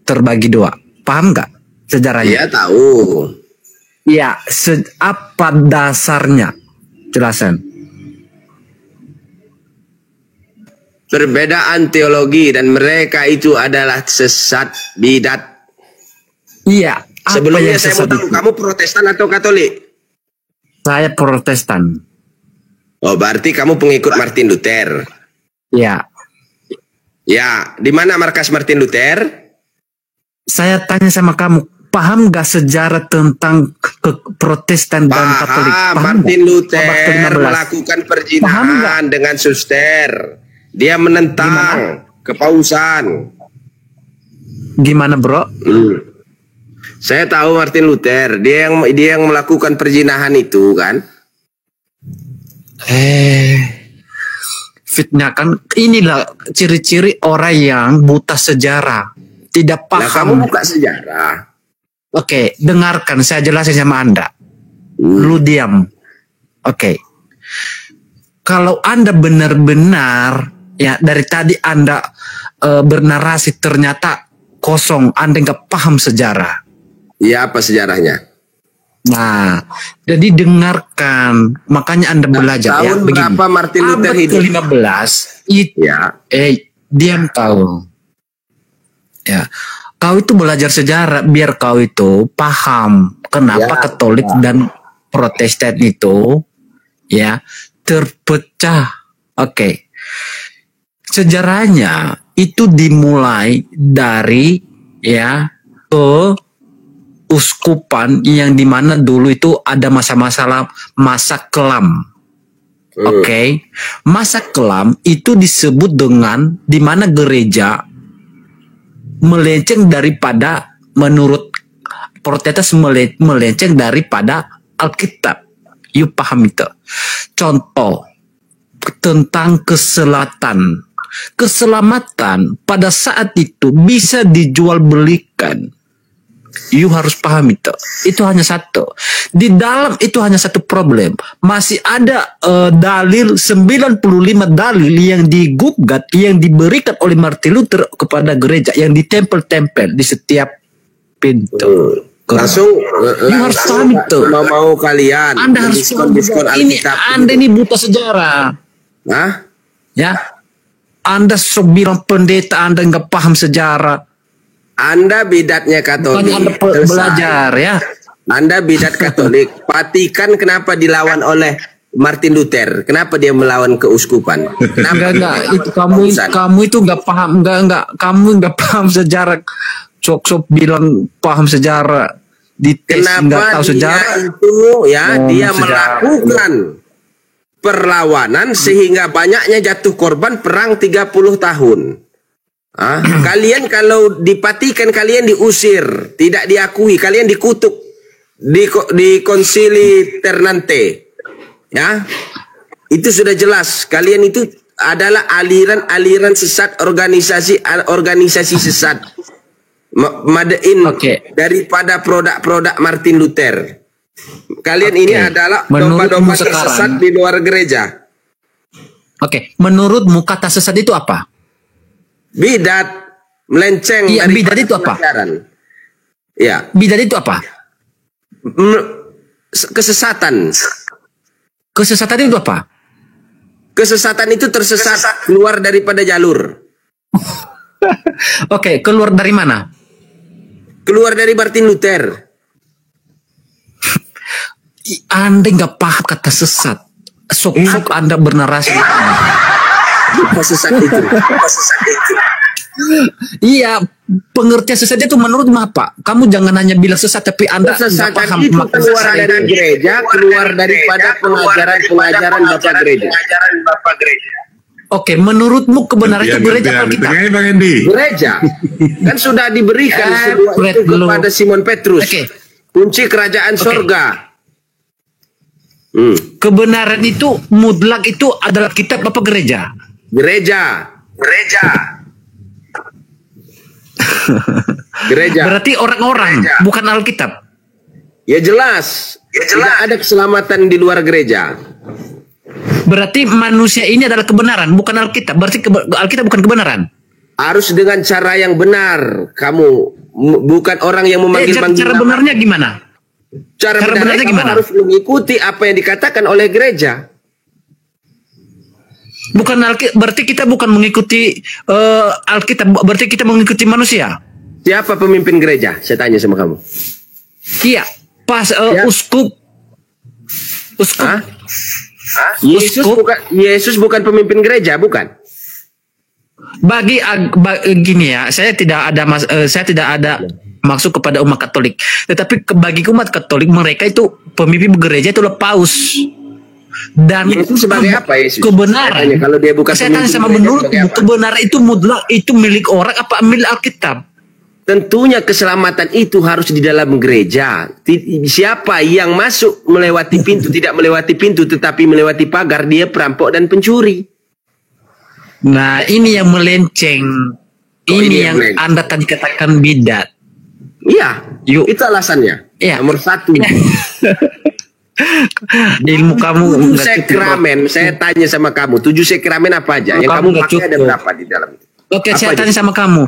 terbagi dua? Paham nggak sejarahnya? Iya, tahu. Iya, apa dasarnya? Jelasan. Perbedaan teologi dan mereka itu adalah sesat bidat. Iya. Sebelumnya saya mau tahu, kamu Protestan atau Katolik? Saya Protestan. Oh, berarti kamu pengikut Martin Luther. Iya. Ya, di mana markas Martin Luther? Saya tanya sama kamu. Paham gak sejarah tentang Protestan dan Katolik? Martin Luther melakukan perzinahan dengan suster. Dia menentang kepausan. Gimana, bro? Saya tahu Martin Luther. Dia yang melakukan perzinahan itu kan. Fitnah kan. Inilah ciri-ciri orang yang buta sejarah. Tidak paham. Nah, kamu buka sejarah. Oke, dengarkan saya jelasin sama Anda. Lu diam. Oke. Kalau Anda benar-benar ya dari tadi Anda bernarasi ternyata kosong, Anda nggak paham sejarah. Iya, apa sejarahnya? Nah, jadi dengarkan. Makanya Anda belajar ya. Tahun berapa Martin Luther hidup? 15 itu ya. Diam kau. Ya. Kau itu belajar sejarah biar kau itu paham kenapa Katolik dan Protestan itu ya terpecah. Oke. Sejarahnya itu dimulai dari ya keuskupan yang dimana dulu itu ada masa kelam. Oke. Masa kelam itu disebut dengan dimana gereja melenceng daripada menurut Protestan melenceng daripada Alkitab. You paham itu? Contoh tentang keselamatan pada saat itu bisa dijual belikan. You harus paham itu. Itu hanya satu. Di dalam itu hanya satu problem. Masih ada dalil 95 dalil yang digugat yang diberikan oleh Martin Luther kepada gereja yang ditempel-tempel di setiap pintu. Langsung harus paham itu. Mau kalian. Anda harus paham. Ini Anda ini buta sejarah. Hah? Ya. Anda sok bilang pendeta Anda nggak paham sejarah. Anda bidatnya Katolik. Anda belajar ya. Anda bidat Katolik. Vatikan kenapa dilawan oleh Martin Luther? Kenapa dia melawan keuskupan? Enggak. Itu kamu itu nggak paham. Enggak. Kamu nggak paham sejarah. Sok bilang paham sejarah. Dites nggak tahu sejarah. Itu ya dia melakukan perlawanan sehingga banyaknya jatuh korban perang 30 tahun. Kalian kalau dipatikan kalian diusir, tidak diakui, kalian dikutuk di konsili Ternate. Ya. Itu sudah jelas, kalian itu adalah aliran sesat, organisasi sesat. Madein daripada produk Martin Luther. Kalian ini adalah domba-domba tersesat di luar gereja. Menurutmu kata sesat itu apa? Bidat, melenceng. Iya, bidat itu apa? Ya. Bidat itu apa? Kesesatan. Kesesatan itu apa? Kesesatan itu tersesat, keluar daripada jalur. Keluar dari mana? Keluar dari Martin Luther. Anda nggak paham kata sesat. Sok Anda bernarasi. Sesat itu. Iya, pengertian sesat itu menurutmu apa? Kamu jangan hanya bilang sesat, tapi Anda nggak Kesesatan paham itu makna keluar sesat dari itu. gereja, keluar daripada pengajaran Bapak gereja. Oke, menurutmu kebenaran itu gereja apa kita? Gereja kan sudah diberikan semua Fred itu dulu. kepada Simon Petrus. Oke. Kunci kerajaan sorga. Kebenaran itu mutlak itu adalah kitab apa gereja? Gereja. Berarti orang-orang, bukan Alkitab. Ya jelas. Tidak ada keselamatan di luar gereja. Berarti manusia ini adalah kebenaran, bukan Alkitab. Berarti Alkitab bukan kebenaran. Harus dengan cara yang benar. Kamu bukan orang yang memanggil-manggil Cara nama. benarnya gimana? Cara Cara benarnya benarnya kamu gimana? harus mengikuti apa yang dikatakan oleh gereja. Bukan Alkitab, berarti kita bukan mengikuti Alkitab, berarti kita mengikuti manusia. Siapa pemimpin gereja? Saya tanya sama kamu. Iya, pas uskup. Hah? Yesus bukan pemimpin gereja, bukan? Gini ya, saya tidak ada maksud kepada umat Katolik. Tetapi bagi umat Katolik, mereka itu pemimpin gereja itu Paus. Dan Yesus sebagai apa Yesus? Kebenaran. Saya tanya, kalau dia bukan Saya tanya pemimpin sama gereja, menurut sebagai apa? kebenaran itu mutlak, itu milik orang apa milik Alkitab? Tentunya keselamatan itu harus di dalam gereja. Siapa yang masuk melewati pintu, tidak melewati pintu, tetapi melewati pagar, dia perampok dan pencuri. Nah, ini yang melenceng. ini Ini yang yang Anda tadi katakan bidat. Iya, itu alasannya. Iya. Nomor 1. Ilmu kamu 7 nggak cukup. sekramen, saya tanya sama kamu, 7 sekramen apa aja? Yang Kamu kamu nggak pakai ada cukup. berapa di dalam itu? Oke, Apa saya aja? tanya sama kamu.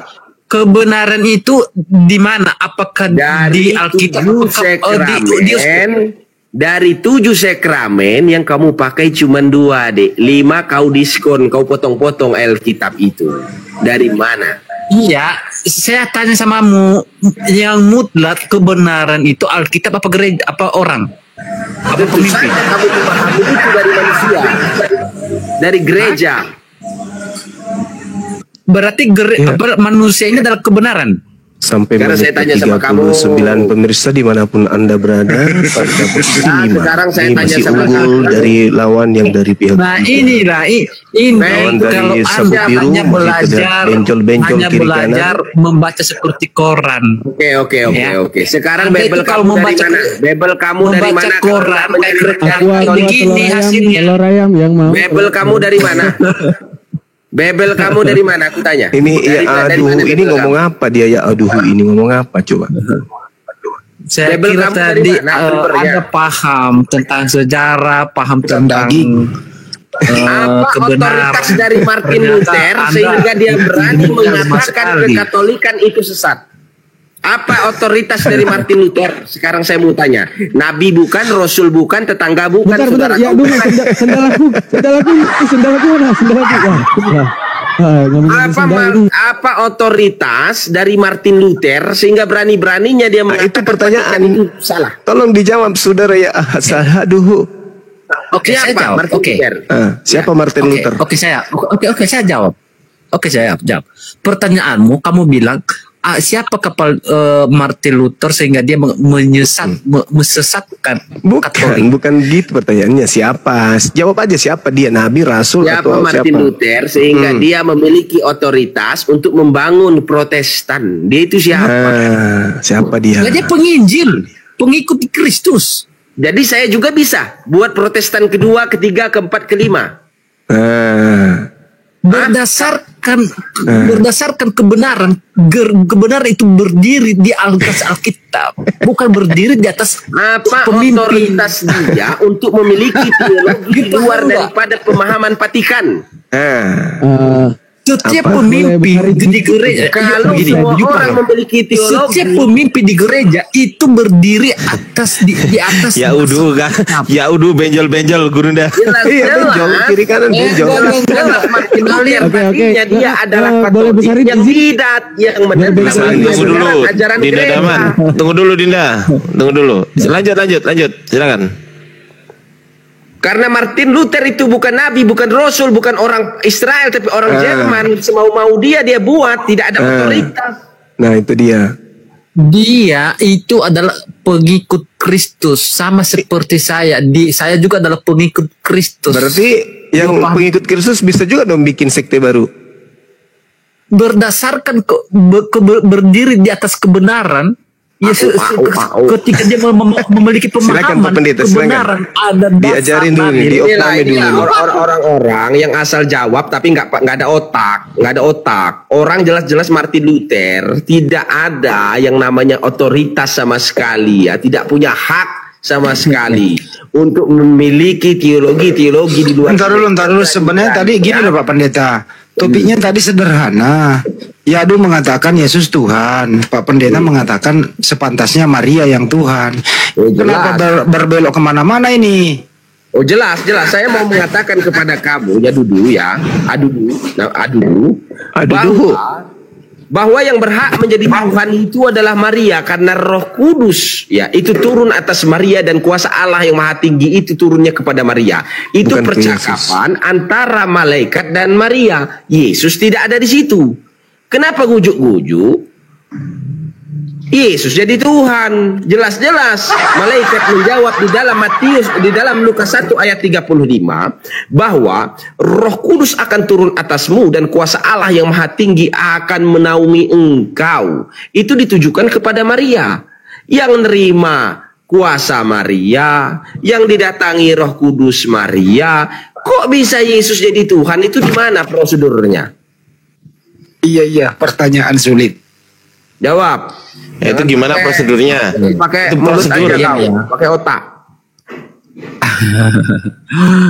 Kebenaran itu di mana? Apakah Dari di Alkitab? 7 sekramen, dari 7 sekramen yang kamu pakai cuma 2, Dek. 5 kau diskon, kau potong-potong Alkitab itu. Dari mana? Iya, saya tanya samamu, yang mutlak kebenaran itu Alkitab apa gereja apa orang? Apa Tentu pemimpin? saja kamu memahami itu dari manusia, dari gereja. Berarti manusia ini adalah kebenaran. Sampai Sekarang saya tanya sama kamu. 39 pemirsa dimanapun Anda berada pada posisi Nah, 5. sekarang saya Ini tanya masih sama unggul kamu. dari lawan yang dari pihak Nah, kita. inilah ini Lawan dari kalau sabu Anda biru, hanya masih belajar, bencol-bencol hanya kiri belajar membaca seperti koran. Oke. Sekarang Anda Bible itu kalau kamu dari membaca- mana? Bible kamu dari membaca mana? koran kayak gereja begini hasilnya. telur ayam yang mau. Bible kamu dari mana? Bible kamu dari mana? Aku tanya. Ini Dari mana ini Bible ngomong kamu? apa dia ya? Aduh, ini ngomong apa coba? Saya Bible kira kamu dari tadi mana? Sumbernya? Anda paham tentang sejarah, paham tentang Apa kebenaran. otoritas dari Martin Luther Anda- sehingga dia berani Anda mengatakan sekali. kekatolikan itu sesat? Apa otoritas dari Martin Luther? Sekarang saya mau tanya. Nabi bukan, Rasul bukan, tetangga bukan, Bentar, saudara ya kau dulu bukan. sendal aku mana? Sendal aku ya. Apa otoritas dari Martin Luther sehingga berani-beraninya dia mengatakan Itu pertanyaan. itu salah? Tolong dijawab saudara ya. Aduh. Oke, saya Siapa jawab. Martin Oke. Luther? Siapa Martin Luther? Oke, saya jawab. Oke, saya jawab. Pertanyaanmu, kamu bilang siapa kapal Martin Luther sehingga dia mesesatkan Katolik? Bukan gitu pertanyaannya. Siapa? Jawab aja siapa dia, nabi, rasul Siapa atau Martin siapa? Luther sehingga dia memiliki otoritas untuk membangun Protestan? Dia itu siapa? Siapa dia? Dia penginjil, pengikut Kristus. Jadi saya juga bisa buat Protestan kedua, ketiga, keempat, kelima. Berdasarkan kebenaran, kebenaran itu berdiri di atas Alkitab, bukan berdiri di atas Apa pemimpin. otoritas dia untuk memiliki teologi luar daripada pemahaman Vatikan? Setiap pemimpin di gereja, Kalau semua orang memiliki teologi, setiap pemimpin di gereja itu berdiri di atas. Ya udah kan, ya udah benjol gurunda. Iya, benjol kiri kanan benjol. jelas Martin Luther tadinya dia adalah boleh Katolik besarin yang izin? bidat, yang menentang Tunggu dulu, ajaran Dinda gereja. Daman. Tunggu dulu, Dinda. Tunggu dulu. Lanjut. Silakan. Karena Martin Luther itu bukan nabi, bukan rasul, bukan orang Israel, tapi orang Jerman. Semau-mau dia buat, tidak ada otoritas. Nah, itu dia. Dia itu adalah pengikut Kristus, sama seperti saya. Saya juga adalah pengikut Kristus. Berarti yang pengikut Kristus bisa juga dong bikin sekte baru. Berdasarkan berdiri di atas kebenaran. Ya, ketika dia memiliki pemahaman kebenaran, ada diajarin dulu nih, diopname dulu. Orang-orang yang asal jawab tapi nggak ada otak. Orang jelas-jelas Martin Luther tidak ada yang namanya otoritas sama sekali, ya, tidak punya hak sama sekali untuk memiliki teologi di luar. Ntar dulu. Sebenarnya tadi gini loh Pak Pendeta. Topiknya tadi sederhana. Yadu mengatakan Yesus Tuhan, Pak Pendeta mengatakan sepantasnya Maria yang Tuhan. Kenapa berbelok kemana-mana ini? Oh jelas. Saya mau mengatakan kepada kamu, bahwa yang berhak menjadi Tuhan itu adalah Maria, karena Roh Kudus ya itu turun atas Maria, dan kuasa Allah yang Maha Tinggi itu turunnya kepada Maria. Itu bukan percakapan antara malaikat dan Maria. Yesus tidak ada di situ. Kenapa gujuk-gujuk? Yesus jadi Tuhan. Jelas-jelas malaikat menjawab di dalam Lukas 1 ayat 35 bahwa Roh Kudus akan turun atasmu dan kuasa Allah yang Maha Tinggi akan menaungi engkau. Itu ditujukan kepada Maria yang nerima kuasa Maria, yang didatangi Roh Kudus Maria. Kok bisa Yesus jadi Tuhan? Itu gimana prosedurnya? Iya, pertanyaan sulit. Jawab. Itu gimana prosedurnya? Pakai mulut aja kau, pakai otak.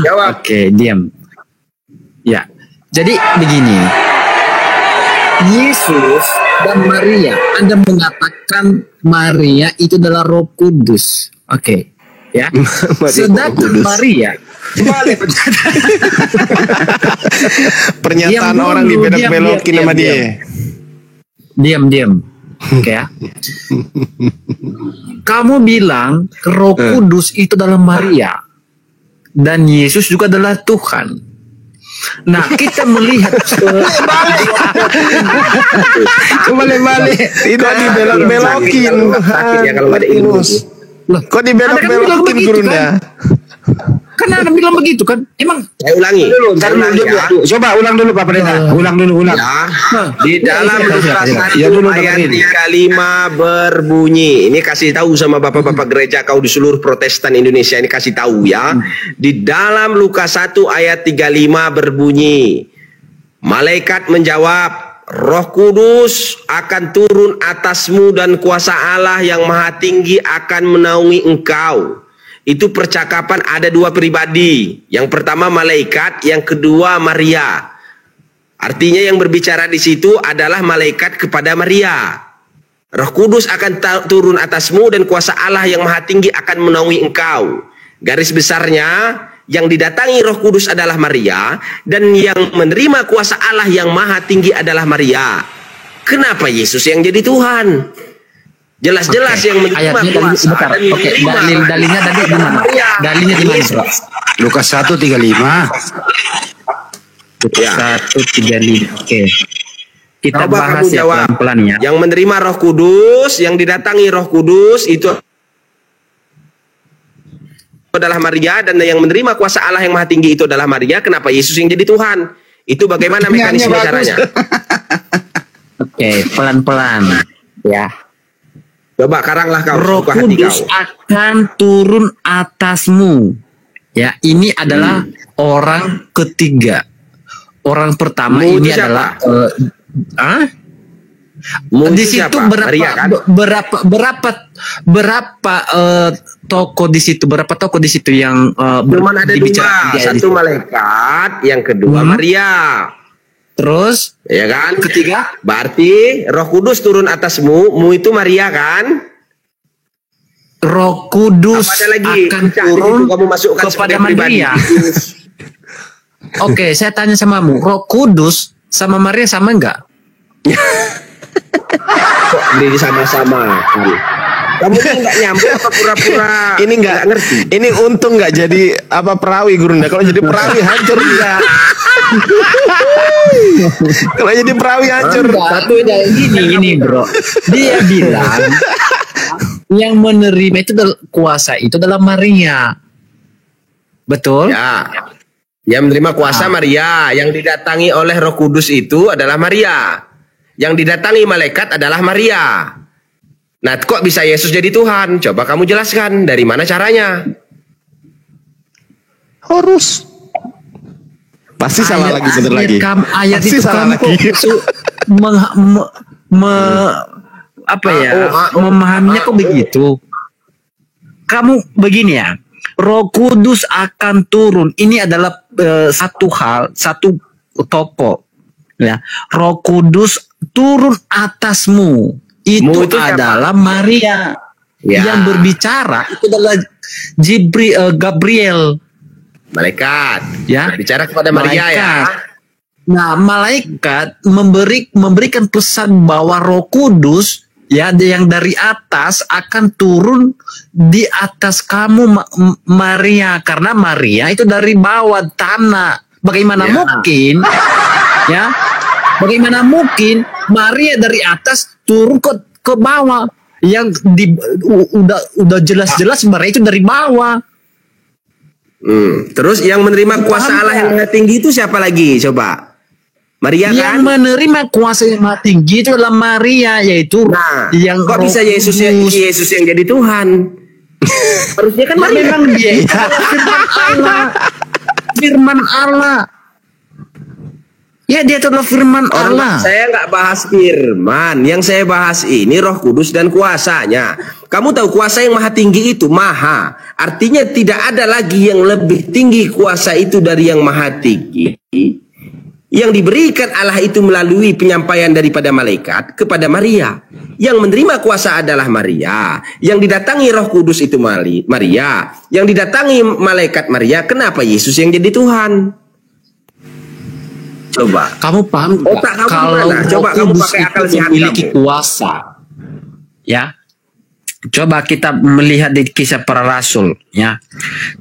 Jawab. Oke, diam. Ya. Jadi begini. Yesus dan Maria, Anda mengatakan Maria itu adalah Roh Kudus. Oke. Ya. Sedangkan Maria pernyataan orang dibelok-belokin sama dia. Diam. Oke ya. Kamu bilang Roh Kudus itu adalah Maria dan Yesus juga adalah Tuhan. Nah, kita melihat kembali tidak dibelok-belokin. Kok dibelok-belokin Gurunda? Kan Anda bilang begitu kan? Emang saya ulangi. Coba ulang dulu Pak Pendeta. Ulang. Ya, di dalam Lukas 1 ayat 35 berbunyi. Ini kasih tahu sama bapak-bapak gereja kau di seluruh Protestan Indonesia, ini kasih tahu ya. Di dalam Lukas 1 ayat 35 berbunyi. Malaikat menjawab, Roh Kudus akan turun atasmu dan kuasa Allah yang Maha Tinggi akan menaungi engkau. Itu percakapan ada dua pribadi. Yang pertama malaikat, yang kedua Maria. Artinya yang berbicara di situ adalah malaikat kepada Maria. Roh Kudus akan turun atasmu dan kuasa Allah yang Maha Tinggi akan menaungi engkau. Garis besarnya, yang didatangi Roh Kudus adalah Maria, dan yang menerima kuasa Allah yang Maha Tinggi adalah Maria. Kenapa Yesus yang jadi Tuhan? Jelas-jelas yang menerima kuasa dan dalilnya tadi di mana? Dalilnya di mana, Bro? Lukas 1:35. Ya. 1:35. Oke. Kita bahas ya pelan-pelan ya. Yang menerima Roh Kudus, yang didatangi Roh Kudus itu adalah Maria, dan yang menerima kuasa Allah yang Maha Tinggi itu adalah Maria. Kenapa Yesus yang jadi Tuhan? Itu bagaimana mekanisme caranya? Oke, pelan-pelan ya. Coba karanglah kau. Roh Kudus akan turun atasmu. Ya, ini adalah orang ketiga. Orang pertama ini adalah di situ berapa toko di situ, berapa toko di situ yang cuma ada dua, satu malaikat, yang kedua Maria. Terus, ya kan? Ketiga, berarti Roh Kudus turun atasmu, itu Maria kan? Roh Kudus akan turun kamu masukkan kepada Maria. Oke, saya tanya samamu, Roh Kudus sama Maria sama enggak? Kok ini sama-sama? Kamu tuh nggak nyambung apa pura-pura? Ini nggak ngerti. Ini untung nggak jadi apa perawi Gurunda. Kalau jadi perawi hancur dia. Kalau jadi perawi hancur. Satu ini bro. Dia bilang yang menerima itu kuasa itu adalah Maria. Betul? Ya. Yang menerima kuasa Maria, yang didatangi oleh Roh Kudus itu adalah Maria. Yang didatangi malaikat adalah Maria. Nah, kok bisa Yesus jadi Tuhan? Coba kamu jelaskan dari mana caranya? Horus. Pasti salah lagi bener lagi. Ayat Pasti itu salah kamu lagi. Memahaminya kok begitu. Kamu begini ya. Roh Kudus akan turun. Ini adalah satu toko. Ya, Roh Kudus turun atasmu. Itu adalah Maria yang berbicara. Itu adalah Gabriel, malaikat. Ya, bicara kepada Maria ya. Nah, malaikat memberikan pesan bahwa Roh Kudus ya yang dari atas akan turun di atas kamu Maria, karena Maria itu dari bawah tanah. Bagaimana mungkin ya? Bagaimana mungkin Maria dari atas turun ke bawah? Yang udah jelas-jelas Maria itu dari bawah. Terus yang menerima kuasa Allah yang Maha Tinggi itu siapa lagi? Coba. Maria kan? Yang menerima kuasa yang Maha Tinggi itu adalah Maria, yaitu yang kok bisa Yesus yang jadi Tuhan? Harusnya kan Maria. Memang dia itu firman Allah. Ya, dia adalah firman Allah. Saya nggak bahas firman. Yang saya bahas ini Roh Kudus dan kuasanya. Kamu tahu kuasa yang Maha Tinggi itu maha. Artinya tidak ada lagi yang lebih tinggi kuasa itu dari yang Maha Tinggi. Yang diberikan Allah itu melalui penyampaian daripada malaikat kepada Maria. Yang menerima kuasa adalah Maria. Yang didatangi Roh Kudus itu Maria. Yang didatangi malaikat Maria. Kenapa Yesus yang jadi Tuhan? Coba. Kamu paham kalau coba kamu pakai akal sehat memiliki kuasa. Ya. Coba kita melihat di Kisah Para Rasul, ya.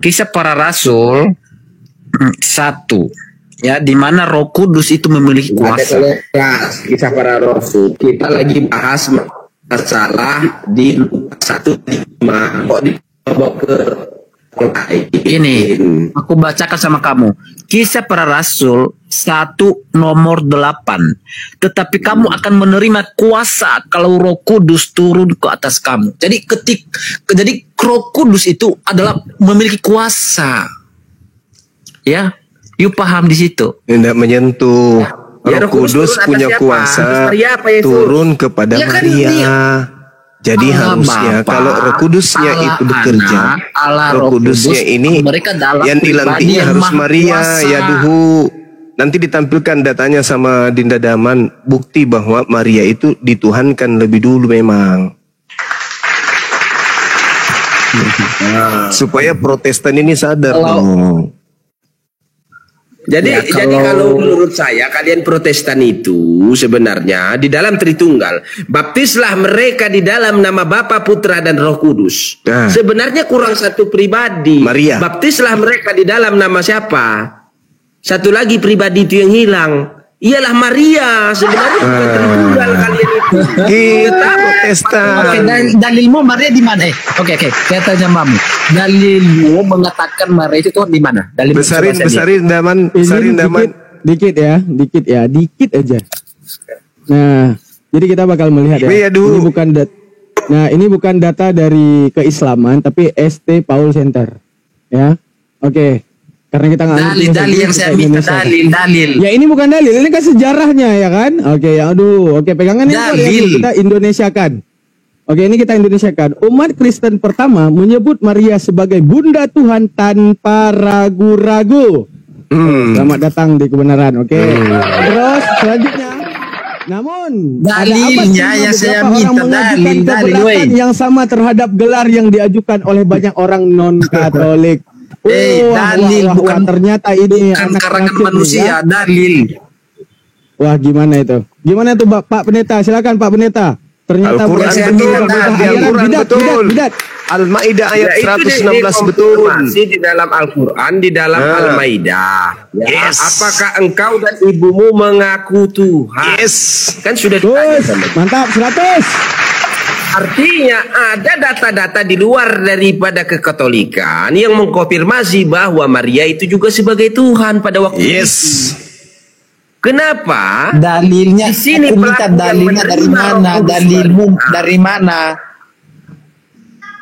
Kisah Para Rasul 1, ya, di mana Roh Kudus itu memiliki kuasa. Kisah Para Rasul. Kita lagi bahas masalah di 1:5. Kok dibawa ke ini aku bacakan sama kamu. Kisah Para Rasul 1 nomor 8. Tetapi kamu akan menerima kuasa kalau Roh Kudus turun ke atas kamu. Jadi jadi Roh Kudus itu adalah memiliki kuasa. Ya, you paham di situ. Tidak menyentuh. Roh Kudus punya kuasa turun kepada Maria. Jadi harusnya kalau Roh Kudusnya itu bekerja, Roh Kudusnya ini yang dilantiknya harus Maria. Ya duhu, nanti ditampilkan datanya sama Dinda Daman, bukti bahwa Maria itu dituhankan lebih dulu memang. Supaya Protestan ini sadar dong. Jadi kalau menurut saya kalian Protestan itu sebenarnya di dalam Tritunggal, baptislah mereka di dalam nama Bapa, Putra dan Roh Kudus. Sebenarnya kurang satu pribadi. Maria. Baptislah mereka di dalam nama siapa? Satu lagi pribadi itu yang hilang. Ialah Maria. Sebenarnya bukan Tritunggal kalian itu. Kita Protestan. Oke, dalilmu Maria di mana? Oke, saya tanya mamu. Dalilmu mengatakan Maria itu Tuhan di mana? Dalil besarin Daman. Dikit aja. Nah, jadi kita bakal melihat ya. Ini bukan data dari keislaman, tapi ST Paul Center. Ya, oke. Karena kita nggak dalil yang saya minta dalil. Ya ini bukan dalil, ini kan sejarahnya ya kan. Oke, oke pegangan ini kita Indonesiakan. Oke, ini kita Indonesiakan. Umat Kristen pertama menyebut Maria sebagai Bunda Tuhan tanpa ragu-ragu. Selamat datang di kebenaran. Oke. Terus selanjutnya. Namun dalilnya yang saya minta dalil yang sama terhadap gelar yang diajukan oleh banyak orang non-Katolik. Dalil bukan ternyata ini bukan karangan manusia, dalil. Wah, gimana itu? Gimana tuh Pak Pendeta? Silakan Pak Pendeta. Ternyata Al-Quran bukan betul, di Al-Quran betul. bidat. Al-Maidah ayat Ya, itu 116 betul. Masih di dalam Al-Quran, di dalam Al-Maidah. Ya, Yes. apakah engkau dan ibumu mengaku Tuhan? Yes. Kan sudah ditanya Terus, sama. mantap 100. Artinya ada data-data di luar daripada kekatolikan yang mengkonfirmasi bahwa Maria itu juga sebagai Tuhan pada waktu itu. Yes. Kenapa? Dalilnya, Di sini aku minta pelaku yang dalilnya dari menerima mana? Roh Kudus Dalilmu Maria. dari mana?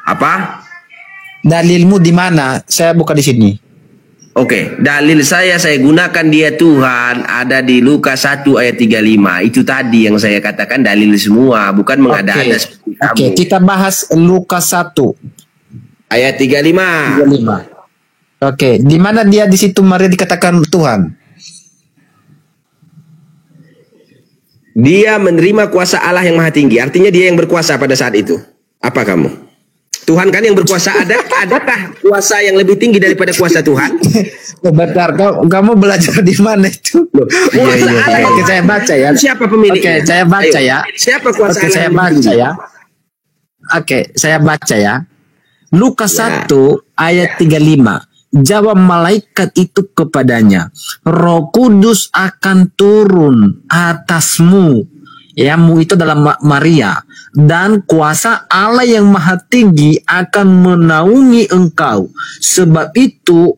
Apa? Dalilmu di mana? Saya buka di sini. Oke, dalil saya gunakan dia Tuhan ada di Lukas 1 ayat 35. Itu tadi yang saya katakan dalil semua, bukan mengada-ada seperti kamu. Oke, kita bahas Lukas 1 Ayat 35. 35. Oke, di mana dia di situ Maria dikatakan Tuhan? Dia menerima kuasa Allah yang maha tinggi. Artinya dia yang berkuasa pada saat itu. Apa kamu? Tuhan kan yang berkuasa. Adakah kuasa yang lebih tinggi daripada kuasa Tuhan? Bentar, kamu belajar di mana itu? Kuasa Allah. Oke, saya baca ya. Siapa pemiliknya? Oke, saya baca Ayo. ya. Siapa kuasa Oke, Allah saya yang lebih baca tinggi? ya. Oke, saya baca ya. Lukas 1 ayat 35. Jawab malaikat itu kepadanya, Roh Kudus akan turun atasmu. Ya, mu itu adalah Maria. Dan kuasa Allah yang maha tinggi akan menaungi engkau. Sebab itu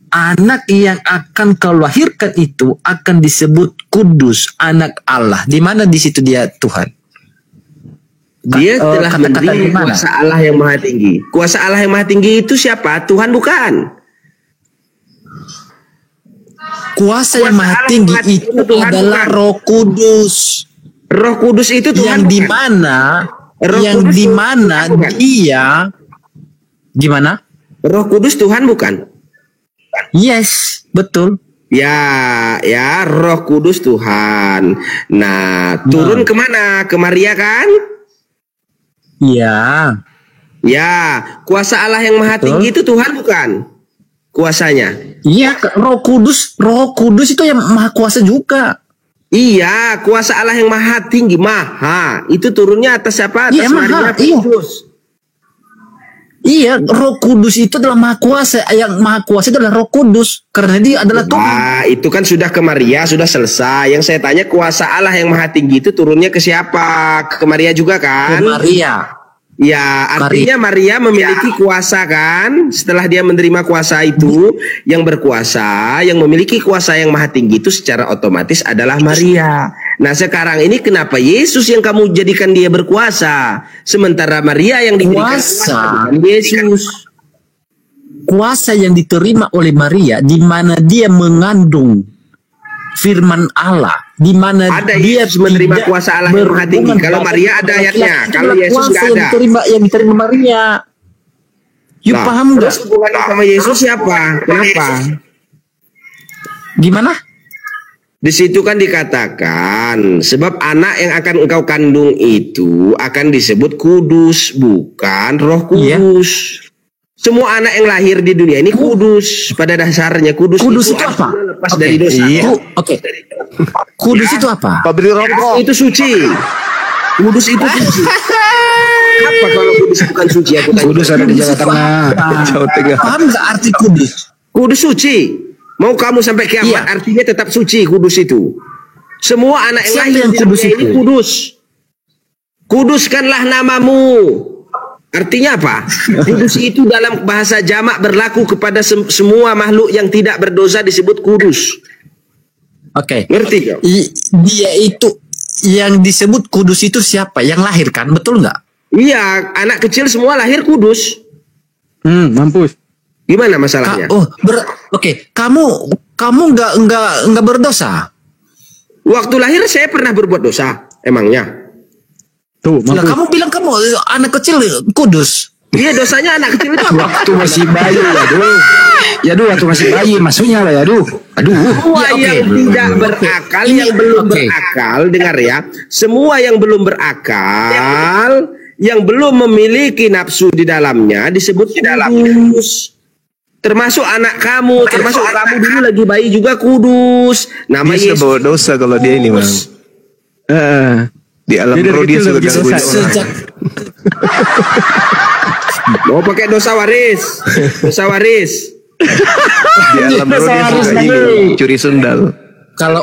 anak yang akan kau lahirkan itu akan disebut kudus, anak Allah. Di mana di situ dia Tuhan? Dia telah kata-kata menerima di mana? kuasa Allah yang maha tinggi. Kuasa Allah yang maha tinggi itu siapa? Tuhan bukan. Kuasa yang maha tinggi itu Tuhan adalah bukan. Roh Kudus. Roh Kudus itu Tuhan Yang di bukan. mana? Roh Yang Kudus di Tuhan mana bukan. dia? Gimana? Roh Kudus Tuhan bukan. Yes, betul. Ya, Roh Kudus Tuhan. Nah, turun kemana? Ke Maria kan? Ya. Ya, kuasa Allah yang maha tinggi itu Tuhan bukan? Kuasanya. Iya, Roh Kudus itu yang maha kuasa juga. Iya, kuasa Allah yang maha tinggi, maha. Itu turunnya atas siapa? Atas Iya, maha, Maria iya. Kudus. Iya, Roh Kudus itu adalah maha kuasa. Yang maha kuasa itu adalah Roh Kudus, karena dia adalah Tuhan. Ah, itu kan sudah ke Maria, sudah selesai. Yang saya tanya kuasa Allah yang maha tinggi itu turunnya ke siapa? Ke Maria juga kan? Ke Maria. Ya, artinya Maria memiliki kuasa kan? Setelah dia menerima kuasa itu, yang berkuasa, yang memiliki kuasa yang maha tinggi itu secara otomatis adalah Maria. Nah, sekarang ini kenapa Yesus yang kamu jadikan dia berkuasa, sementara Maria yang diberikan kuasa bukan Yesus? Kuasa yang diterima oleh Maria di mana dia mengandung firman Allah, di mana Ada dia Yesus menerima tidak kuasa Allah yang maha tinggi. berhubungan Kalau baik Maria ada dengan ayatnya, laki-laki. kalau Itulah Yesus kuasa nggak ada. yang diterima Maria. You Nah, paham nggak? terus hubungannya sama Yesus siapa? Kenapa? Gimana? Di situ kan dikatakan sebab anak yang akan engkau kandung itu akan disebut kudus, bukan Roh Kudus. Semua anak yang lahir di dunia ini kudus pada dasarnya. Kudus Kudus itu artinya apa? lepas dari dosa. Oke. Kudus itu apa? Pabrik Kudus rokok. itu suci. Kudus itu suci. Apa kalau kudus bukan suci? Aku tanya. Kudus ada di Jawa Tengah. Jawa Tengah. Paham nggak arti kudus? Kudus suci. Mau kamu sampai kiamat Iya. artinya tetap suci kudus itu. Semua anak yang Siapa lahir yang di kudus dunia ini itu? kudus. Kuduskanlah namamu. Artinya apa? Kudus itu dalam bahasa jamak berlaku kepada semua makhluk yang tidak berdosa disebut kudus. Oke. Ngerti kau? Dia itu yang disebut kudus itu siapa? Yang lahir kan? Betul nggak? Iya, anak kecil semua lahir kudus. Mampus. Gimana masalahnya? Oke. Kamu nggak berdosa. Waktu lahir saya pernah berbuat dosa, emangnya? Tuh, Lah, kamu bilang kamu anak kecil kudus. Iya, dosanya anak kecil itu apa? Waktu masih bayi ya, waktu masih bayi masuknya lah ya, Semua Ya, oke. yang tidak berakal, yang belum berakal, dengar ya. Semua yang belum berakal, yang belum memiliki nafsu di dalamnya disebut kudus. Termasuk anak kamu, termasuk kamu dulu lagi bayi juga kudus. Nama Dia Yesus. bawa dosa kalau dia ini, Bang. Di dalam Dia dari roh dia kecil suka udah gangguin dosa. orang. Sejak Mau pakai dosa waris. Dosa waris. Di alam roh dia suka ini, curi sendal. kalau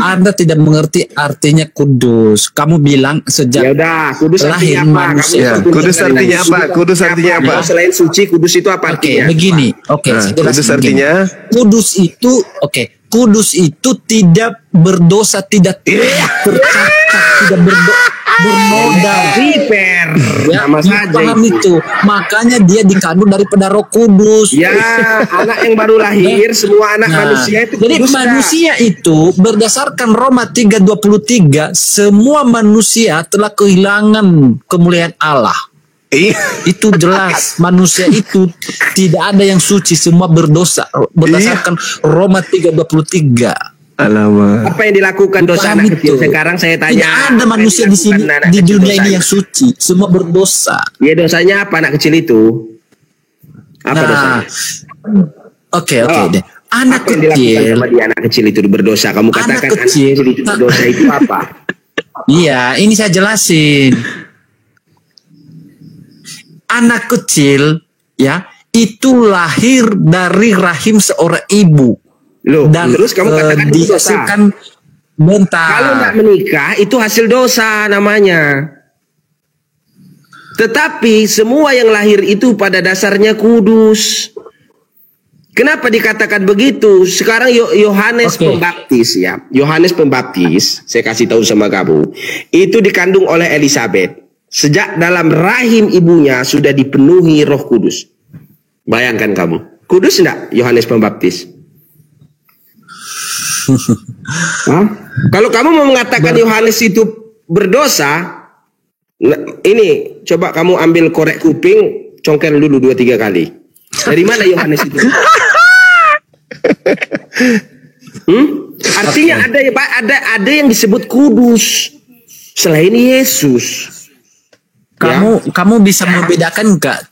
Anda tidak mengerti artinya kudus, kamu bilang sejak Ya udah, kudus lahir artinya apa? manusia. Ya, kudus artinya apa? Kudus artinya apa? Selain suci, kudus itu apa Oke, artinya? begini. Oke, Nah, saya jelasin kudus begini. artinya Kudus itu, kudus itu tidak berdosa, tidak tercatat, tidak bernoda. Viper. Ya, Sama saja paham itu. Makanya dia dikandung daripada Roh Kudus. Ya, anak yang baru lahir, semua anak manusia itu jadi kudus, manusia itu berdasarkan Roma 3:23, semua manusia telah kehilangan kemuliaan Allah. Iya. Itu jelas, manusia itu tidak ada yang suci, semua berdosa berdasarkan Roma 3:23. Alamak. Apa yang dilakukan dosa Paham anak kecil? itu. Sekarang saya tanya. Tidak ada apa yang manusia di sini dilakukan anak di kecil dunia ini dosanya? yang suci, semua berdosa. Ya dosanya apa anak kecil itu? Apa dosanya? Oke Oh, deh. Anak apa yang dilakukan kecil, sama dia anak kecil itu berdosa? Kamu katakan anak kecil. kecil itu berdosa itu apa? Iya, ini saya jelasin. Anak kecil, ya, itu lahir dari rahim seorang ibu. Loh, Dan terus kamu katakan itu dosa. dihasilkan bentar. Kalau nggak menikah itu hasil dosa namanya. Tetapi semua yang lahir itu pada dasarnya kudus. Kenapa dikatakan begitu? Sekarang Yohanes Pembaptis ya. Yohanes Pembaptis, saya kasih tahu sama kamu, itu dikandung oleh Elizabeth. Sejak dalam rahim ibunya sudah dipenuhi Roh Kudus. Bayangkan kamu. Kudus enggak Yohanes Pembaptis? Hah? Kalau kamu mau mengatakan Yohanes itu berdosa, ini coba kamu ambil korek kuping, congkel dulu 2-3 kali. Dari mana Yohanes itu? Artinya ada yang disebut kudus selain Yesus. Kamu bisa membedakan nggak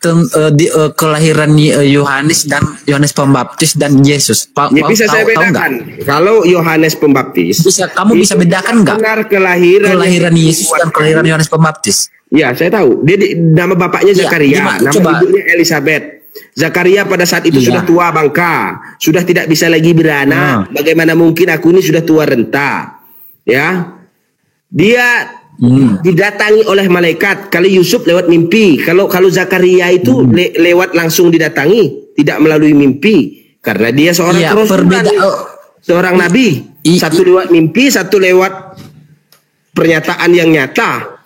kelahiran Yohanes dan Yohanes Pembaptis dan Yesus? Ya, bisa saya bedakan. Kalau Yohanes Pembaptis, kamu bisa bedakan nggak kelahiran Yesus dan kelahiran Yohanes Pembaptis? Ya, saya tahu. Dia nama bapaknya Zakaria, nama ibunya Elizabeth. Zakaria pada saat itu sudah tua bangka, sudah tidak bisa lagi beranak. Bagaimana mungkin aku ini sudah tua renta? Ya, dia didatangi oleh malaikat. Kalau Yusuf lewat mimpi, kalau Zakaria itu lewat langsung didatangi, tidak melalui mimpi, karena dia seorang seorang nabi. Satu lewat mimpi, satu lewat pernyataan yang nyata.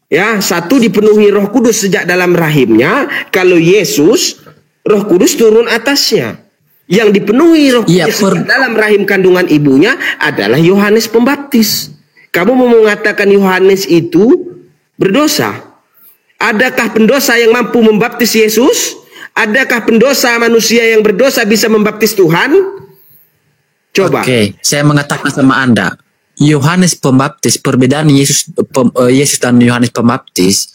Ya, satu dipenuhi Roh Kudus sejak dalam rahimnya. Kalau Yesus, Roh Kudus turun atasnya. Yang dipenuhi Roh Kudus sejak dalam rahim kandungan ibunya adalah Yohanes Pembaptis. Kamu mau mengatakan Yohanes itu berdosa? Adakah pendosa yang mampu membaptis Yesus? Adakah pendosa manusia yang berdosa bisa membaptis Tuhan? Coba. Oke, saya mengatakan sama Anda, Yohanes Pembaptis, perbedaan Yesus dan Yohanes Pembaptis.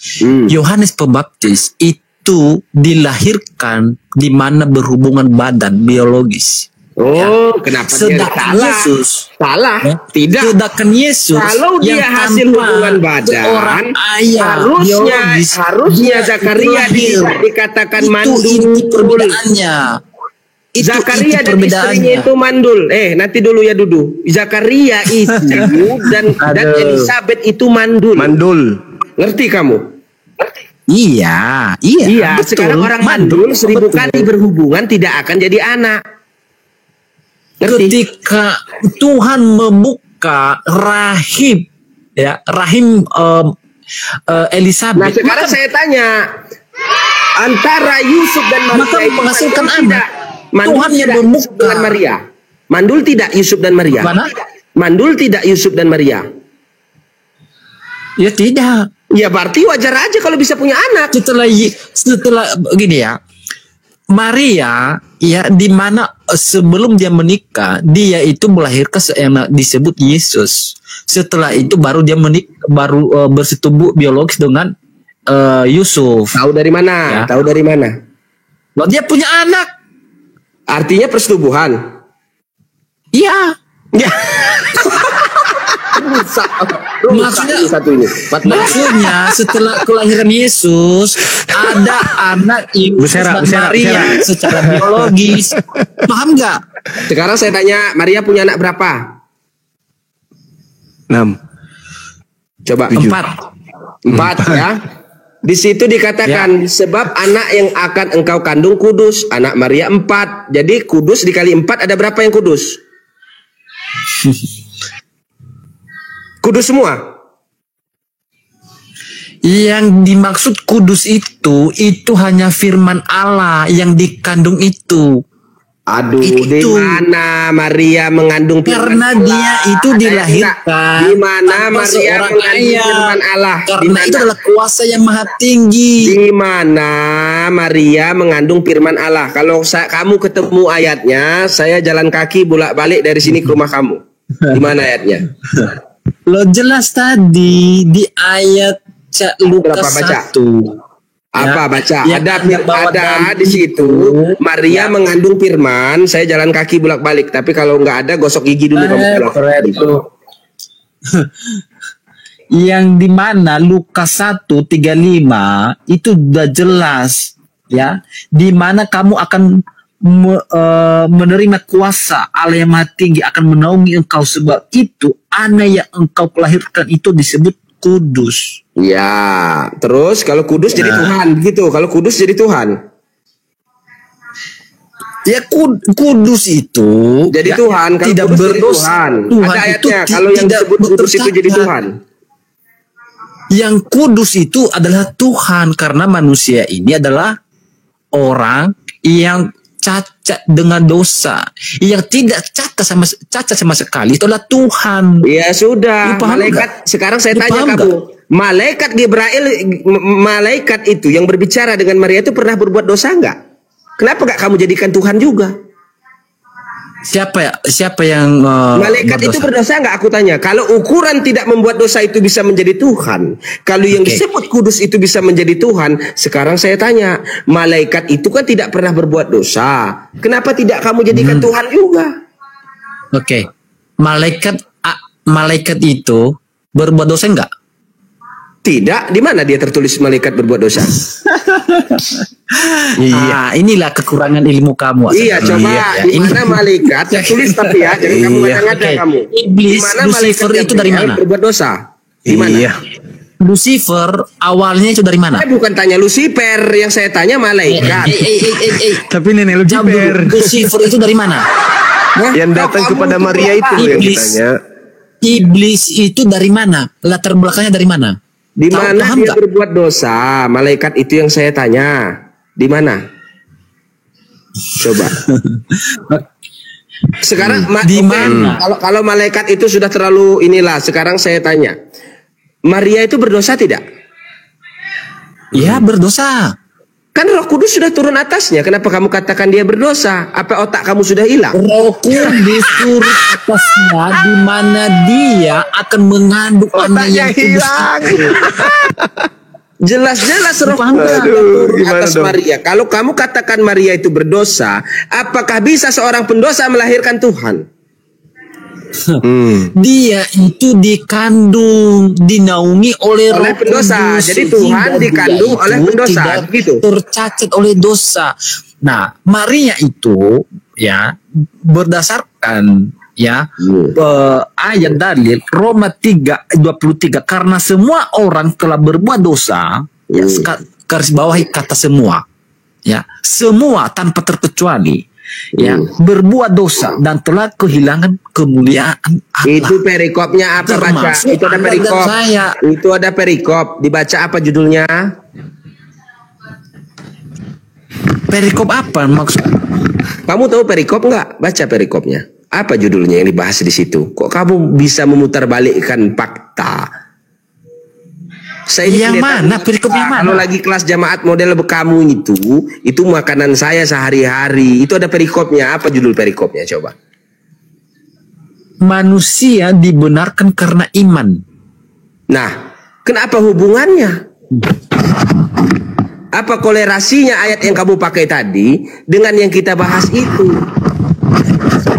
Yohanes Pembaptis itu dilahirkan di mana berhubungan badan biologis. Kenapa sedangkan dia Yesus salah? Tidak. Sedangkan Yesus kalau dia yang hasil hubungan badan, seorang ayah harusnya Zakaria tidak dikatakan mandul. Itu perbedaannya. Zakaria dan istrinya itu mandul. Nanti dulu ya Dudu. Zakaria itu dan Elizabeth itu mandul. Ngerti kamu? Iya. Betul. Sekarang orang mandul 1000 kali berhubungan tidak akan jadi anak. Ngerti? Ketika Tuhan membuka rahim, rahim Elizabeth. Nah sekarang saya tanya, antara Yusuf dan Maria itu menghasilkan anak. Tuhan yang membuka dengan Maria. Mandul tidak Yusuf dan Maria? Mana? Mandul tidak Yusuf dan Maria? Ya tidak. Ya berarti wajar aja kalau bisa punya anak. Setelah gini ya, Maria ya di mana sebelum dia menikah dia itu melahirkan yang disebut Yesus. Setelah itu baru dia baru bersetubuh biologis dengan Yusuf. Tahu dari mana? Tahu dari mana? Loh, dia punya anak. Artinya persetubuhan. Iya. rusak Maksudnya, ini satu ini. maksudnya setelah kelahiran Yesus ada anak Ibu dan Maria secara biologis. Paham nggak? Sekarang saya tanya, Maria punya anak berapa? 6. Coba. 4 ya. Di situ dikatakan sebab anak yang akan engkau kandung kudus, anak Maria 4. Jadi kudus dikali 4 ada berapa yang kudus? Kudus semua. Yang dimaksud kudus itu hanya firman Allah yang dikandung itu. Aduh, di mana Maria mengandung firman Karena Allah? dia itu dilahirkan Di mana tanpa Maria seorang mengandung ayah. firman Allah? Karena itu adalah kuasa yang maha tinggi. Di mana Maria mengandung firman Allah? Kalau kamu ketemu ayatnya, saya jalan kaki bolak-balik dari sini ke rumah kamu. Di mana ayatnya? Lo jelas tadi di ayat Lukas Baca. 1. Apa baca? Yang Ada di situ Maria mengandung firman. Saya jalan kaki bolak-balik. Tapi kalau nggak ada, gosok gigi dulu kamu. Yang dimana Lukas 1:35 itu udah jelas ya, dimana kamu akan menerima kuasa Allah yang maha tinggi akan menaungi engkau, sebab itu anak yang engkau kelahirkan itu disebut kudus. Ya, terus kalau kudus jadi Tuhan gitu. Kalau kudus jadi Tuhan. Ya kudus itu jadi ya, Tuhan. Kalau tidak kudus berdosa. jadi Tuhan. Ada ayatnya. Kalau yang disebut kudus itu jadi Tuhan. Yang kudus itu adalah Tuhan, karena manusia ini adalah orang yang cacat dengan dosa, yang tidak cacat sama sekali, itu adalah Tuhan. Ya sudah, malaikat. Sekarang saya tanya kamu, malaikat Gabriel, malaikat itu yang berbicara dengan Maria itu pernah berbuat dosa enggak? Kenapa enggak kamu jadikan Tuhan juga? Siapa yang malaikat itu berdosa enggak? Aku tanya. Kalau ukuran tidak membuat dosa itu bisa menjadi Tuhan, kalau yang disebut kudus itu bisa menjadi Tuhan, sekarang saya tanya, malaikat itu kan tidak pernah berbuat dosa. Kenapa tidak kamu jadikan Tuhan juga? Oke. Malaikat itu berbuat dosa enggak? Tidak. Di mana dia tertulis malaikat berbuat dosa? Inilah kekurangan ilmu kamu. Iya, coba di mana malaikat tertulis tapi ya, jangan kamu ngada-ngada kamu. Iblis, Lucifer itu dari mana? Berbuat dosa. Di mana? Lucifer awalnya itu dari mana? Saya bukan tanya Lucifer, yang saya tanya malaikat. Tapi nenek Lucifer. Lucifer itu dari mana? Yang datang kepada Maria itu yang ditanya. Iblis itu dari mana? Latar belakangnya dari mana? Di mana dia berbuat dosa? Malaikat itu yang saya tanya. Di mana? Coba. Sekarang di mana? Kalau malaikat itu sudah terlalu inilah. Sekarang saya tanya, Maria itu berdosa tidak? Ya, berdosa. Kan Roh Kudus sudah turun atasnya. Kenapa kamu katakan dia berdosa? Apa otak kamu sudah hilang? Roh Kudus turun atasnya, di mana dia akan mengandung anak yang hilang. Jelas-jelas Roh Kudus turun atas Maria. Kalau kamu katakan Maria itu berdosa, apakah bisa seorang pendosa melahirkan Tuhan? Dia itu dikandung, dinaungi oleh Roh pendosa. Kudus. Jadi Tuhan dikandung oleh pendosa, tidak gitu. tercacat oleh dosa. Nah, Maria itu ya berdasarkan ayat dalil Roma 3:23, karena semua orang telah berbuat dosa, ya, garis bawahi kata semua, ya, semua tanpa terkecuali. Ya, berbuat dosa dan telah kehilangan kemuliaan Allah. Itu perikopnya apa? Baca. Itu ada perikop. Itu ada perikop. Dibaca apa judulnya? Perikop apa maksud? Kamu tahu perikop nggak? Baca perikopnya. Apa judulnya yang dibahas di situ? Kok kamu bisa memutarbalikkan fakta? Yang mana? Perikop yang mana? Kalau lagi kelas jamaat model kamu itu makanan saya sehari-hari. Itu ada perikopnya. Apa judul perikopnya? Coba. Manusia dibenarkan karena iman. Nah, kenapa hubungannya? Apa kolerasinya ayat yang kamu pakai tadi dengan yang kita bahas itu?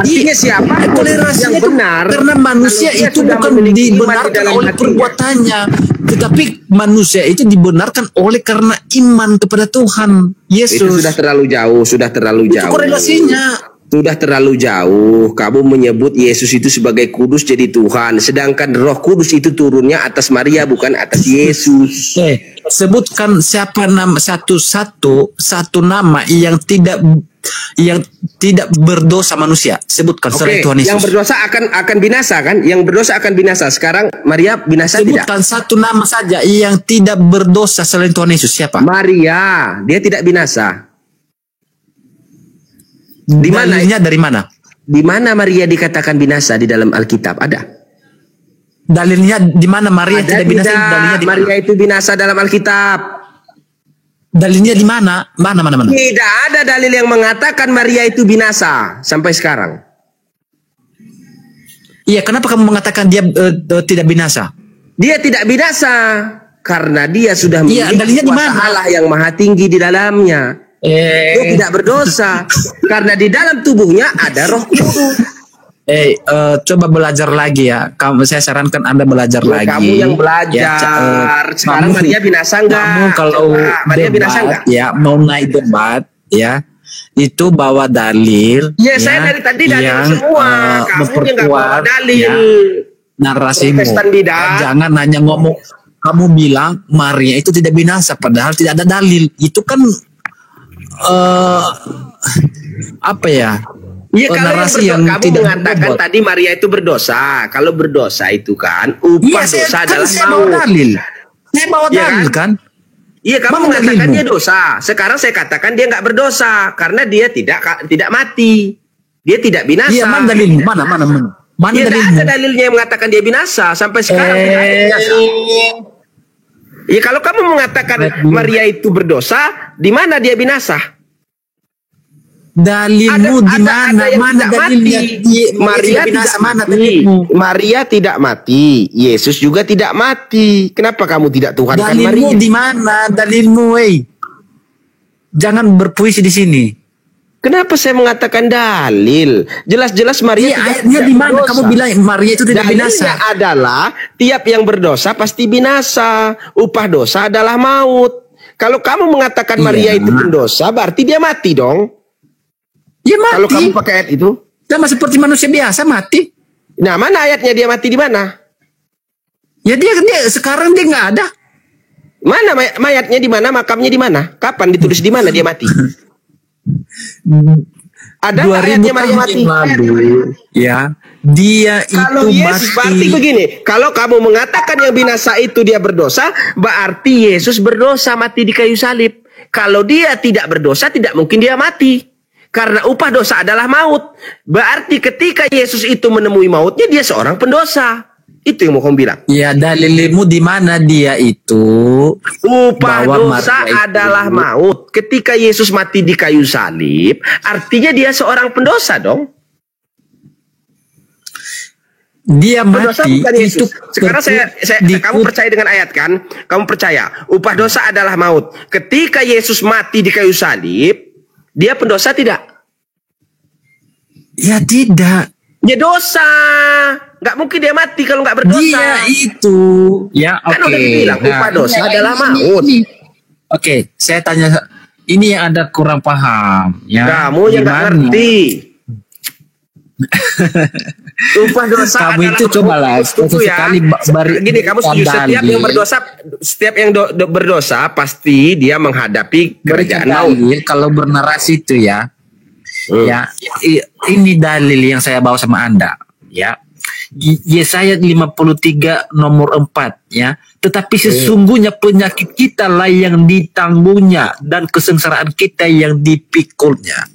Artinya siapa toleransinya yang benar? Karena manusia Kalau dia itu sudah bukan memiliki iman di dibenarkan dalam oleh hatinya. perbuatannya, tetapi manusia itu dibenarkan oleh karena iman kepada Tuhan Yesus. Itu sudah terlalu jauh, sudah terlalu Itu jauh. korelasinya. Sudah terlalu jauh. Kamu menyebut Yesus itu sebagai kudus jadi Tuhan, sedangkan Roh Kudus itu turunnya atas Maria bukan atas Yesus. Sebutkan siapa nama satu nama yang tidak berdosa manusia. Sebutkan selain Tuhan Yesus. Yang berdosa akan binasa kan? Yang berdosa akan binasa. Sekarang Maria binasa tidak? Sebutkan satu nama saja yang tidak berdosa selain Tuhan Yesus. Siapa? Maria, dia tidak binasa. Di mana? Dari mana? Di mana Maria dikatakan binasa di dalam Alkitab? Ada. Dalilnya di mana Maria tidak binasa? Dalilnya di mana? Maria itu binasa dalam Alkitab. Dalilnya di mana? Mana? Tidak ada dalil yang mengatakan Maria itu binasa sampai sekarang. Iya, kenapa kamu mengatakan dia tidak binasa? Dia tidak binasa karena dia sudah memiliki kuasa Allah yang maha tinggi di dalamnya. Dia tidak berdosa karena di dalam tubuhnya ada Roh Kudus. Coba belajar lagi ya. Saya sarankan Anda belajar lagi. Kamu yang belajar. Sekarang Maria binasa enggak? Kamu kalau Maria binasa enggak? Ya, mau naik debat ya, itu bawa dalil. Ya, saya dari tadi dalil yang, semua. Kamu yang enggak bawa dalil. Ya, narasimu. Protestan bidat. Jangan hanya ngomong. Kamu bilang Maria itu tidak binasa, padahal tidak ada dalil. Itu kan apa ya? Iya, kalau narasi yang kamu tidak mengatakan berbobot. tadi Maria itu berdosa. Kalau berdosa itu kan upah dosa adalah saya maut. bawa dalil. Saya bawa dalil kan? Iya, kamu mengatakan dia dosa. Sekarang saya katakan dia nggak berdosa karena dia tidak mati. Dia tidak binasa. Iya, mana dalilnya? Mana Ya, dalilnya? ada dalilnya yang mengatakan dia binasa sampai sekarang tidak ada binasa. Ya, kalau kamu mengatakan Maria itu berdosa, di mana dia binasa? Dalilmu di mana? Mana dalilnya? Maria tidak mati. Maria tidak mati. Yesus juga tidak mati. Kenapa kamu tidak tuhankan Maria? Dalilmu di mana? Dalilmu, jangan berpuisi di sini. Kenapa saya mengatakan dalil? Jelas-jelas Maria ayatnya di mana? Kamu bilang Maria itu tidak binasa. Dalilnya adalah tiap yang berdosa pasti binasa. Upah dosa adalah maut. Kalau kamu mengatakan Maria itu pendosa, berarti dia mati dong. Ya mati. Kalau kamu pakai ayat itu, sama seperti manusia biasa mati. Nah, mana ayatnya dia mati di mana? Ya dia sekarang dia nggak ada. Mana mayatnya di mana? Makamnya di mana? Kapan ditulis di mana dia mati? Ada 2000 ayatnya Maria mati? Lalu, ya, dia kalau itu Yesus mati. berarti begini, kalau kamu mengatakan yang binasa itu dia berdosa, berarti Yesus berdosa mati di kayu salib. Kalau dia tidak berdosa, tidak mungkin dia mati. Karena upah dosa adalah maut. Berarti ketika Yesus itu menemui mautnya, dia seorang pendosa. Itu yang mau kamu bilang. Ya, dalilmu di mana dia itu? Upah bahwa dosa Maria itu adalah maut. Ketika Yesus mati di kayu salib, artinya dia seorang pendosa dong. Dia pendosa mati bukan Yesus. itu. Sekarang kamu percaya dengan ayat kan? Kamu percaya upah dosa adalah maut. Ketika Yesus mati di kayu salib, dia pendosa tidak? Ya tidak. Ya dosa. Nggak mungkin dia mati kalau nggak berdosa. Dia itu. Ya oke. Kan udah dibilang upah dosa adalah maut. Oke, saya tanya. Ini yang Anda kurang paham. Ya. Kamu yang nggak ngerti. Upah dosa kamu itu cobalah sekali gini, kamu setuju setiap yang berdosa pasti dia menghadapi kerajaan maut. Kalau bernarasi itu ya, ya ini dalil yang saya bawa sama Anda, ya. Yesaya 53 nomor 4 ya. Tetapi sesungguhnya penyakit kita lah yang ditanggungnya dan kesengsaraan kita yang dipikulnya.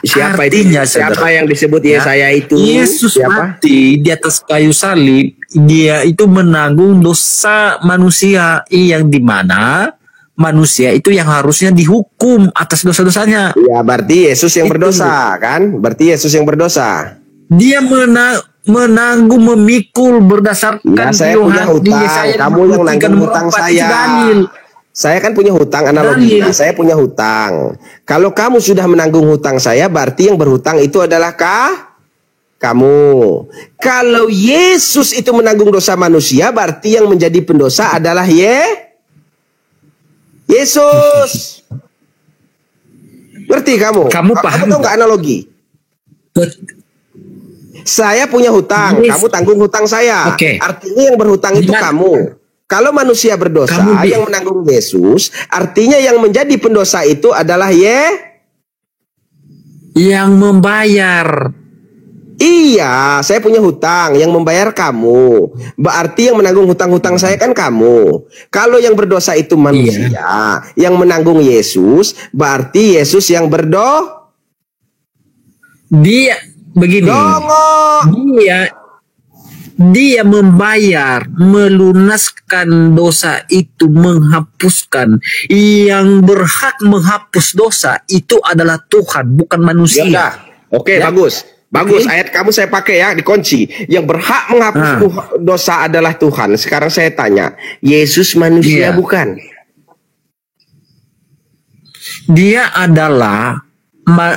Siapa artinya, itu? Siapa yang disebut Yesaya itu? Yesus mati di atas kayu salib. Dia itu menanggung dosa manusia, yang dimana manusia itu yang harusnya dihukum atas dosa-dosanya. Ya, berarti Yesus yang berdosa kan? Berarti Yesus yang berdosa. Dia menanggung, memikul berdasarkan saya punya hutang. Kamu yang nanggung hutang saya. Saya kan punya hutang, analogi. Saya punya hutang. Kalau kamu sudah menanggung hutang saya, berarti yang berhutang itu adalah Kamu. Kalau Yesus itu menanggung dosa manusia, berarti yang menjadi pendosa adalah Yesus. Ngerti kamu? Kamu paham? Kamu tahu nggak analogi? Saya punya hutang, kamu tanggung hutang saya. Artinya yang berhutang itu kamu. Kalau manusia berdosa, yang menanggung Yesus, artinya yang menjadi pendosa itu adalah yang membayar. Iya, saya punya hutang, yang membayar kamu. Berarti yang menanggung hutang-hutang saya kan kamu. Kalau yang berdosa itu manusia, yang menanggung Yesus, berarti Yesus yang Dia begini. Dia membayar, melunaskan dosa itu, menghapuskan. Yang berhak menghapus dosa itu adalah Tuhan, bukan manusia. Ya, oke, bagus. Bagus, ayat kamu saya pakai ya, dikunci. Yang berhak menghapus dosa adalah Tuhan. Sekarang saya tanya, Yesus manusia bukan? Dia adalah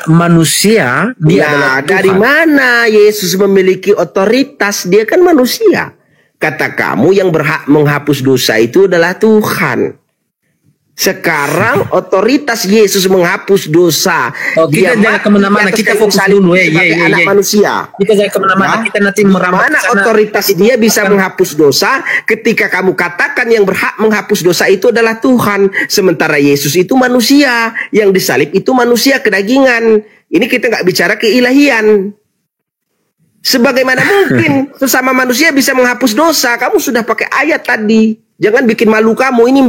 manusia. Dia adalah Tuhan. Dari mana Yesus memiliki otoritas? Dia kan manusia. Kata kamu yang berhak menghapus dosa itu adalah Tuhan. Sekarang otoritas Yesus menghapus dosa. Kita jangan kemana-mana, kita fokus dulu anak manusia. Kita jangan kemana-mana, kita nanti merambat. Mana otoritas dia bisa menghapus dosa ketika kamu katakan yang berhak menghapus dosa itu adalah Tuhan. Sementara Yesus itu manusia, yang disalib itu manusia kedagingan. Ini kita nggak bicara keilahian. Sebagaimana mungkin sesama manusia bisa menghapus dosa. Kamu sudah pakai ayat tadi. Jangan bikin malu kamu. Ini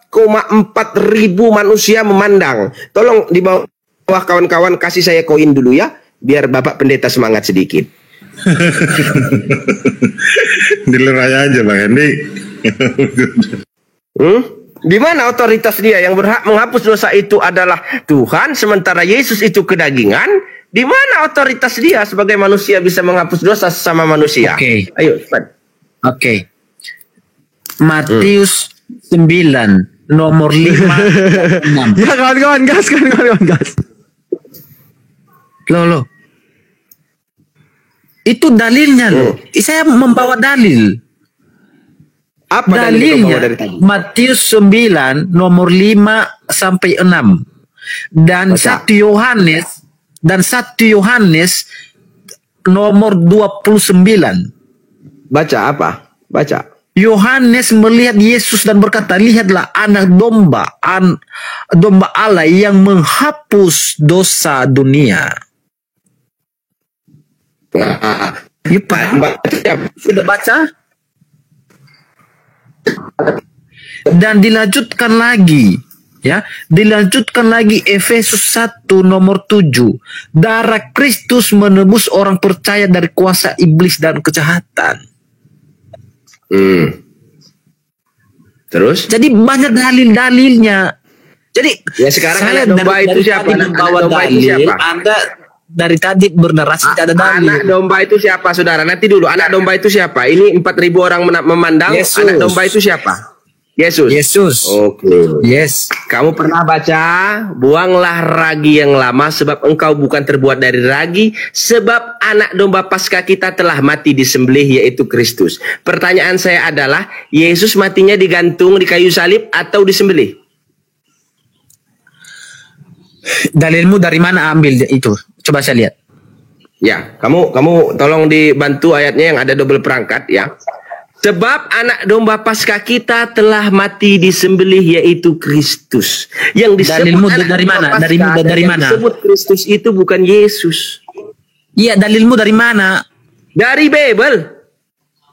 4,4 ribu manusia memandang. Tolong di bawah kawan-kawan kasih saya koin dulu ya, biar Bapak Pendeta semangat sedikit. Dilerai aja Bang Hendy. Di mana otoritas dia? Yang berhak menghapus dosa itu adalah Tuhan, sementara Yesus itu kedagingan. Di mana otoritas dia sebagai manusia bisa menghapus dosa sesama manusia? Ayo, cepat. Matius 9 nomor 5 6. Ya kawan-kawan gas. Loh. Itu dalilnya loh. Saya membawa dalil. Apa dalilnya dari tadi? Matius 9 nomor 5 sampai 6. Dan 1 Yohanes nomor 29. Baca apa? Baca. Yohanes melihat Yesus dan berkata, lihatlah anak domba Allah yang menghapus dosa dunia. Sudah baca? Dan dilanjutkan lagi, ya, dilanjutkan lagi Efesus 1 nomor 7. Darah Kristus menebus orang percaya dari kuasa iblis dan kejahatan. Terus? Jadi banyak dalil-dalilnya. Jadi ya sekarang saya anak domba itu siapa? Anak domba itu siapa? Anda dari tadi bernarasi tidak ada dalil. Anak domba itu siapa, saudara? Nanti dulu, anak domba itu siapa? Ini 4.000 orang memandang. Yesus. Anak domba itu siapa? Yesus. Oke. Yes. Kamu pernah baca, buanglah ragi yang lama sebab engkau bukan terbuat dari ragi, sebab anak domba Paskah kita telah mati disembelih, yaitu Kristus. Pertanyaan saya adalah, Yesus matinya digantung di kayu salib atau disembelih? Dalilmu dari mana ambil itu? Coba saya lihat. Ya, kamu tolong dibantu ayatnya yang ada double perangkat ya. Sebab anak domba Paskah kita telah mati disembelih, yaitu Kristus. Yang disebut dalilmu dari mana? Dari mana? Disebut Kristus itu bukan Yesus. Iya, dalilmu dari mana? Dari Bible.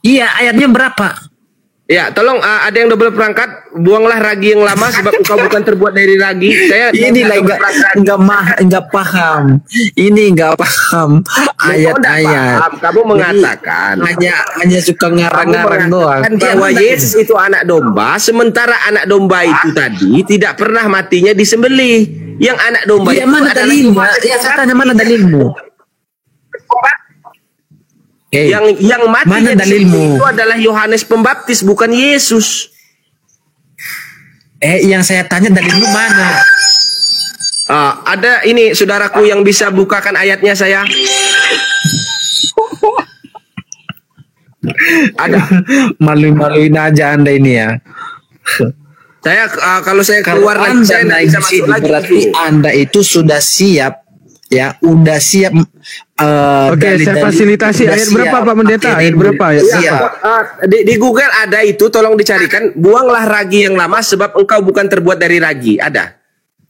Iya, ayatnya berapa? Ya, tolong ada yang double perangkat, buanglah ragi yang lama sebab engkau bukan terbuat dari ragi. Saya ini enggak paham. Ini enggak paham ayat-ayat. Kamu mengatakan hanya suka ngarang-ngarang doang. Bahwa Yesus itu anak domba, sementara anak domba itu tadi tidak pernah matinya disembelih. Yang anak domba itu mana dalilmu? Ya, saya tanya mana dalilmu? Yang mati mana dalilmu? Itu adalah Yohanes Pembaptis, bukan Yesus. Yang saya tanya dalilmu mana? Ada ini saudaraku yang bisa bukakan ayatnya saya. Ada. Malu-maluin aja Anda ini ya. Saya kalau saya Kalau keluar Anda saya nggak naik bisa di masuk sini lagi. berarti Anda itu sudah siap ya, udah siap. Oke, saya fasilitasi. Ayat berapa Pak Pendeta? Ayat berapa? Ayat berapa? Di Google ada itu, tolong dicarikan. Buanglah ragi yang lama sebab engkau bukan terbuat dari ragi. Ada.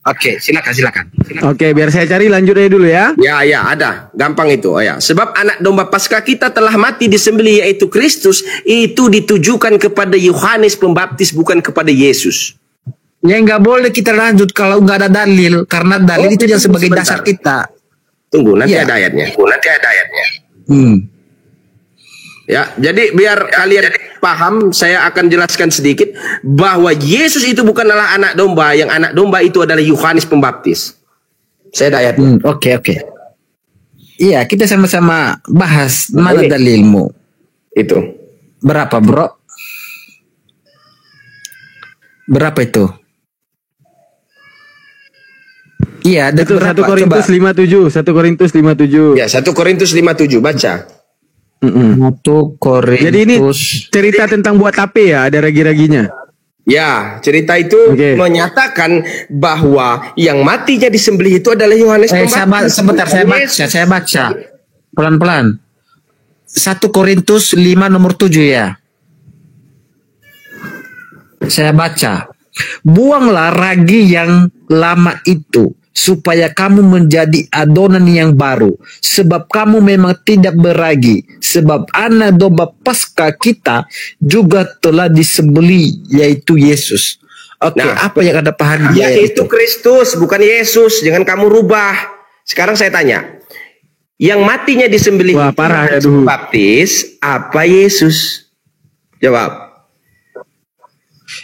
Oke, silakan. Oke, biar saya cari, lanjut aja dulu ya. Ya, ada. Gampang itu. Oh, ya. Sebab anak domba Paskah kita telah mati disembelih, yaitu Kristus. Itu ditujukan kepada Yohanes Pembaptis, bukan kepada Yesus. Ya nggak boleh kita lanjut kalau nggak ada dalil, karena dalil itu yang sebagai dasar kita. Tunggu, nanti Ya. ada ayatnya. Hmm. Ya, jadi biar kalian paham, saya akan jelaskan sedikit bahwa Yesus itu bukanlah anak domba, yang anak domba itu adalah Yohanes Pembaptis. Saya ada ayatnya. Oke. Iya, kita sama-sama bahas mana Ini. dalilmu. Itu. Berapa, bro? Berapa itu? Iya, ada Itu 1 Korintus 57, 1 Korintus 57. Ya, 1 Korintus 57, baca. 1 Korintus. Jadi ini cerita tentang buat tape ya, ada ragi-raginya. Ya, cerita itu menyatakan bahwa yang matinya disembelih itu adalah Yohanes Pembaptis. Sebentar, saya baca. Pelan-pelan. 1 Korintus 5 nomor 7 ya. Saya baca. Buanglah ragi yang lama itu, supaya kamu menjadi adonan yang baru, sebab kamu memang tidak beragi, sebab anak domba Paskah kita juga telah disembelih, yaitu Yesus. Oke, apa yang Anda pahami? Yaitu Kristus, bukan Yesus. Jangan kamu rubah. Sekarang saya tanya, yang matinya disembelih Yohanes Pembaptis apa Yesus? Jawab.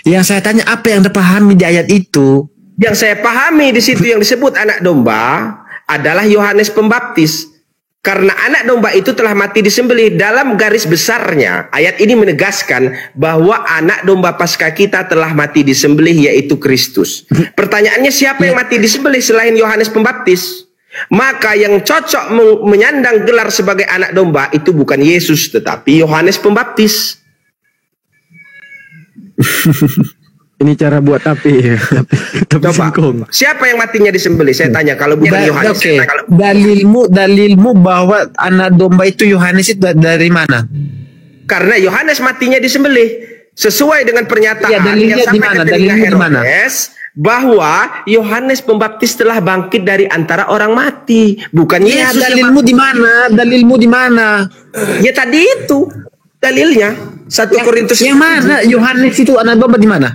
Yang saya tanya, apa yang Anda pahami di ayat itu? Yang saya pahami di situ yang disebut anak domba adalah Yohanes Pembaptis. Karena anak domba itu telah mati disembelih. Dalam garis besarnya, ayat ini menegaskan bahwa anak domba Paskah kita telah mati disembelih, yaitu Kristus. Pertanyaannya, siapa yang mati disembelih selain Yohanes Pembaptis? Maka yang cocok menyandang gelar sebagai anak domba itu bukan Yesus, tetapi Yohanes Pembaptis. Ini cara buat tape ya. Tapi singkong. Siapa yang matinya disembelih? Saya tanya, kalau bukan Yohanes. Oke. Dalilmu bahwa anak domba itu Yohanes itu dari mana? Karena Yohanes matinya disembelih sesuai dengan pernyataan yang sampai ke telinga Herodes bahwa Yohanes Pembaptis telah bangkit dari antara orang mati, bukan Yesus. Dalilmu di mana? Dalilmu di mana? Ya tadi itu dalilnya. 1 Korintus yang mana? Yohanes itu anak domba di mana?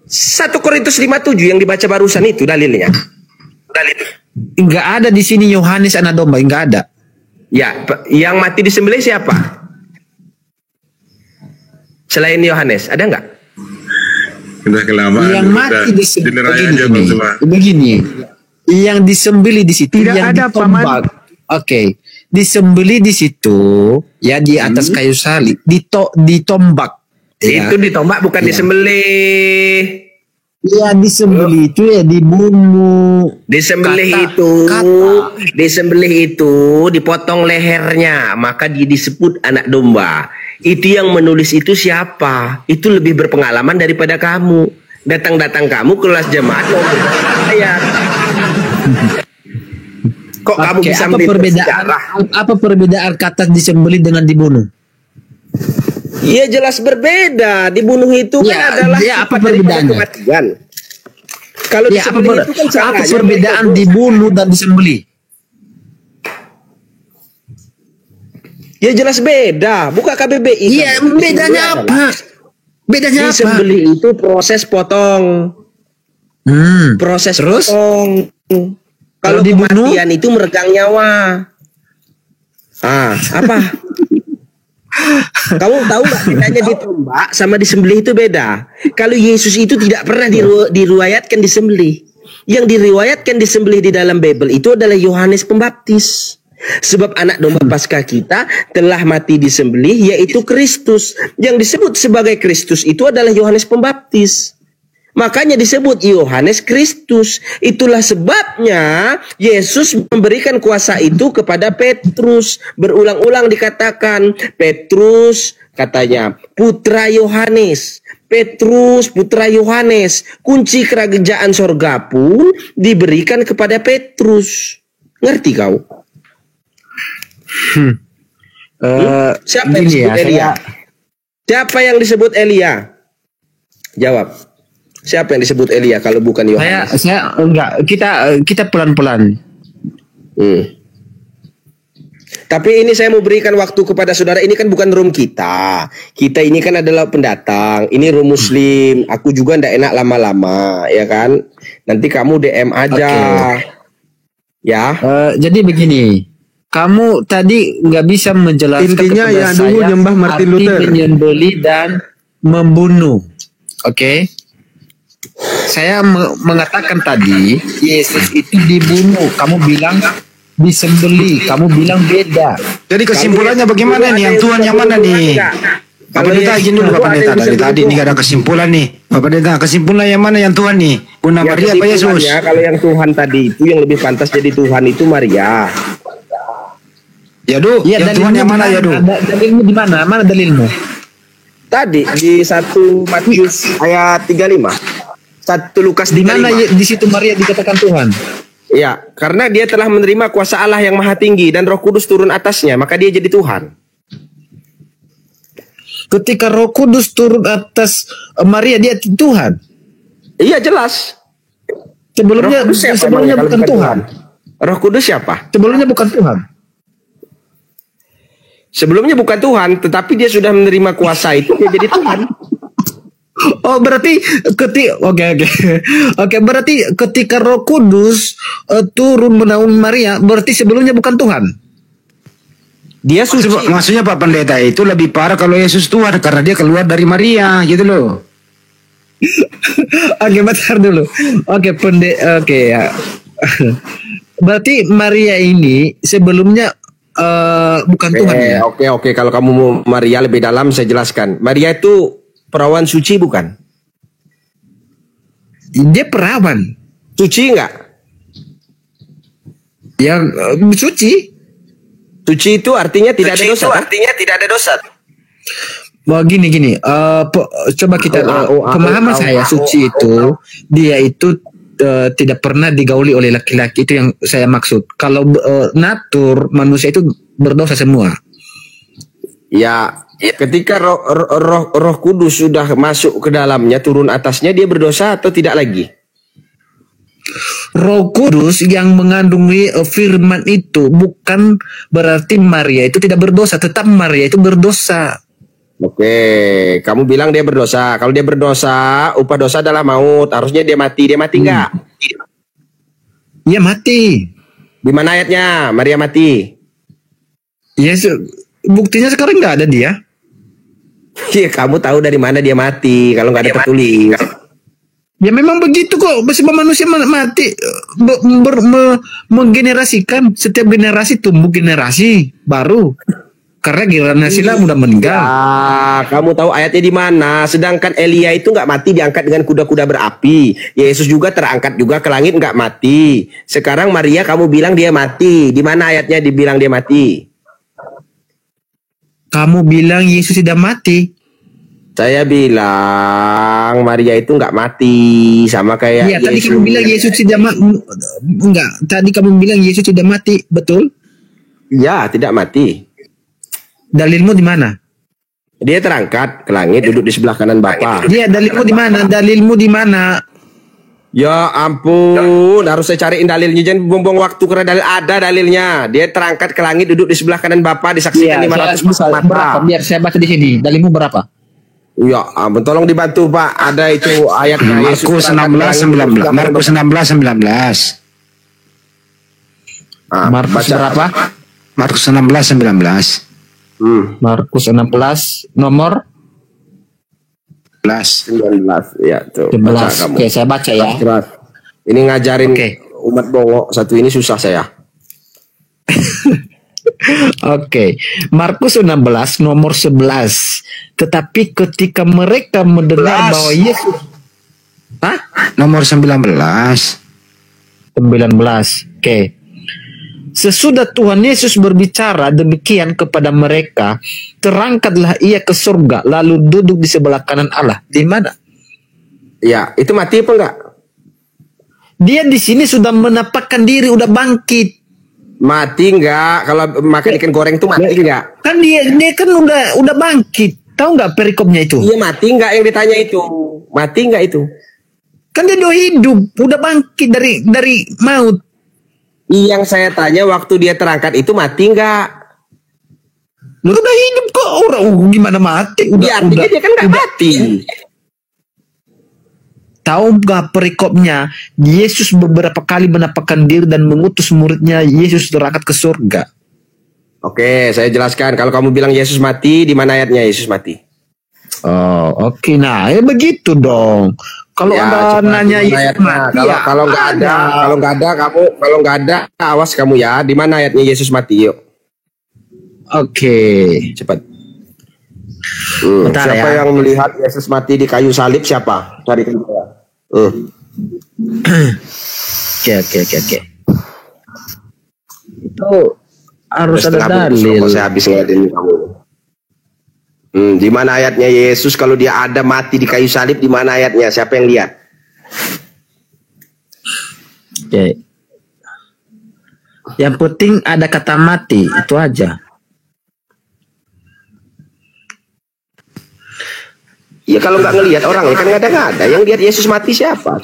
1 Korintus 57 yang dibaca barusan itu dalilnya. Enggak ada di sini Yohanes anak domba, enggak ada. Ya, yang mati disembelih siapa? Selain Yohanes, ada enggak? Udah kelamaan. Yang mati disembelih begini. Yang disembelih di situ Tidak yang ada, ditombak. Oke. Disembelih di situ ya, di atas kayu salib, ditombak. Ya. Itu ditombak, bukan disembelih. Ya, disembelih itu ya dibunuh. Disembelih disembelih itu dipotong lehernya, maka dia disebut anak domba. Itu yang menulis itu siapa? Itu lebih berpengalaman daripada kamu. Datang-datang kamu kelas jemaat ayat. Kok kamu bisa apa perbedaan kata disembelih dengan dibunuh? Iya, jelas berbeda. Dibunuh itu kan adalah apa perbedaannya? Kematian. Kalau disembelih itu kan apa perbedaan dibunuh dan disembelih? Ya jelas beda. Buka KBBI. Iya, bedanya apa? Bedanya apa? Disembelih itu proses potong. Proses potong. Kalau kematian itu meregang nyawa. Apa? Kamu tahu nggak bedanya ditombak sama disembelih itu beda? Kalau Yesus itu tidak pernah diriwayatkan disembelih. Yang diriwayatkan disembelih di dalam Bible itu adalah Yohanes Pembaptis. Sebab anak domba Paskah kita telah mati disembelih, yaitu Kristus. Yang disebut sebagai Kristus itu adalah Yohanes Pembaptis. Makanya disebut Yohanes Kristus. Itulah sebabnya Yesus memberikan kuasa itu kepada Petrus. Berulang-ulang dikatakan, Petrus katanya, putra Yohanes. Petrus, putra Yohanes. Kunci kerajaan sorga pun diberikan kepada Petrus. Ngerti kau? Siapa yang disebut Elia? Siapa yang disebut Elia? Jawab. Siapa yang disebut Elia kalau bukan Yohanes? Saya enggak. Kita pelan-pelan. Tapi ini saya mau berikan waktu kepada saudara. Ini kan bukan room kita. Kita ini kan adalah pendatang. Ini room Muslim. Aku juga ndak enak lama-lama, ya kan? Nanti kamu DM aja. Ya. Jadi begini. Kamu tadi nggak bisa menjelaskan Intinya kepada ya saya dulu nyembah Martin arti Luther. menyembeli dan membunuh. Oke. Saya mengatakan tadi Yesus itu dibunuh. Kamu bilang disembeli. Kamu bilang beda. Jadi kesimpulannya bagaimana nih? Yang Tuhan yang mana nih? Bapak Pendeta izin dulu Bapak Pendeta. Dari tadi ini gak ada kesimpulan nih. Bapak Pendeta, kesimpulan yang mana yang Tuhan nih? Bunda Maria apa Yesus? Kalau yang Tuhan tadi itu yang lebih pantas jadi Tuhan itu Maria. Ya Du, Ya, yang Tuhan yang mana ya Du? Dalilmu di mana? Mana dalilmu? Tadi di 1 Matius ayat 35. 1 Lukas 35. Di mana di situ Maria dikatakan Tuhan? Ya, karena dia telah menerima kuasa Allah yang maha tinggi dan Roh Kudus turun atasnya, maka dia jadi Tuhan. Ketika Roh Kudus turun atas Maria, dia Tuhan. Iya, jelas. Sebelumnya Roh Kudus siapa sebelumnya kalau bukan Tuhan. Roh Kudus siapa? Sebelumnya bukan Tuhan. Sebelumnya bukan Tuhan, tetapi dia sudah menerima kuasa itu, dia jadi Tuhan. Oh, berarti Oke, berarti ketika Roh Kudus turun menaungi Maria, berarti sebelumnya bukan Tuhan. Dia suci. Maksudnya Pak Pendeta itu lebih parah kalau Yesus Tuhan karena dia keluar dari Maria gitu loh. Oke, bentar dulu. Oke ya. Berarti Maria ini sebelumnya bukan Tuhan ya? Oke. Kalau kamu mau Maria lebih dalam, saya jelaskan. Maria itu perawan suci bukan? Dia perawan. Suci enggak? Yang suci. Suci itu artinya tidak ada dosa. Wah, gini. Coba kita pemahaman saya suci itu dia itu tidak pernah digauli oleh laki-laki, itu yang saya maksud. Kalau natur manusia itu berdosa semua. Ya, ketika roh Kudus sudah masuk ke dalamnya, turun atasnya, dia berdosa atau tidak lagi? Roh Kudus yang mengandungi firman itu bukan berarti Maria itu tidak berdosa, tetap Maria itu berdosa. Oke, kamu bilang dia berdosa. Kalau dia berdosa, upah dosa adalah maut. Harusnya dia mati. Dia mati enggak? Iya, mati. Di mana ayatnya? Maria mati. Yes, buktinya sekarang nggak ada dia. Iya, kamu tahu dari mana dia mati kalau nggak ada tertulis. Ya memang begitu kok. Sebab manusia mati menggenerasikan. Setiap generasi tumbuh generasi baru. Karena generasi lah udah meninggal. Ya, kamu tahu ayatnya di mana? Sedangkan Elia itu nggak mati, diangkat dengan kuda-kuda berapi. Yesus juga terangkat juga ke langit, nggak mati. Sekarang Maria kamu bilang dia mati. Di mana ayatnya dibilang dia mati? Kamu bilang Yesus tidak mati. Saya bilang Maria itu nggak mati, sama kayak Iya, tadi kamu bilang Yesus tidak mati. Enggak, tadi kamu bilang Yesus tidak mati, betul? Ya, tidak mati. Dalilmu di mana? Dia terangkat ke langit, duduk di sebelah kanan Bapa. Iya, dalilmu di mana? Dalilmu di mana? Ya ampun, harus saya cariin dalilnya, jangan buang-buang waktu karena dalil ada dalilnya. Dia terangkat ke langit, duduk di sebelah kanan Bapa, disaksikan 500 mata. Berapa? Biar saya baca di sini. Dalilmu berapa? Ya ampun, tolong dibantu Pak. Ada itu ayatnya. Markus 16:19. Markus 16:19. Markus berapa? Markus 16:19. Markus 16 nomor 19 ya tuh. 11. Oke, saya baca ya. Ini ngajarin umat bongo satu ini susah saya. Oke. Markus 16 nomor 11. Tetapi ketika mereka mendengar bahwa Yesus Hah? Nomor 19. 19. Oke. Sesudah Tuhan Yesus berbicara demikian kepada mereka, terangkatlah ia ke surga, lalu duduk di sebelah kanan Allah. Di mana? Ya, itu mati apa enggak? Dia di sini sudah menapakkan diri, udah bangkit. Mati enggak? Kalau makan ikan goreng itu mati enggak? Kan dia kan udah bangkit. Tahu nggak perikopnya itu? Iya, mati enggak yang ditanya itu? Mati enggak itu? Kan dia udah hidup, udah bangkit dari maut. Yang saya tanya waktu dia terangkat itu mati enggak? Lu udah hidup kok orang gimana mati? Udah, artinya dia kan enggak mati. Tahu nggak perikopnya? Yesus beberapa kali menapakkan diri dan mengutus muridnya Yesus terangkat ke surga. Oke, saya jelaskan. Kalau kamu bilang Yesus mati, di mana ayatnya Yesus mati? Oh, oke. Nah, ya begitu dong. Kalau Ya, Anda coba nanya di mana Yesus ayatnya? mati, Kalau nggak ada, kalau nggak ada, awas kamu ya. Di mana ayatnya Yesus mati? Yuk. Oke. Cepat. Bentar Siapa ya. yang melihat Yesus mati di kayu salib? Siapa? Cari saya. Oke. Itu harus ada dalil. Saya habis ngeliatin kamu. Di mana ayatnya Yesus kalau dia ada mati di kayu salib? Di mana ayatnya? Siapa yang lihat? Oke. Yang penting ada kata mati, itu aja. Ya kalau nggak ngelihat orang ya kan nggak ada. Yang lihat Yesus mati siapa?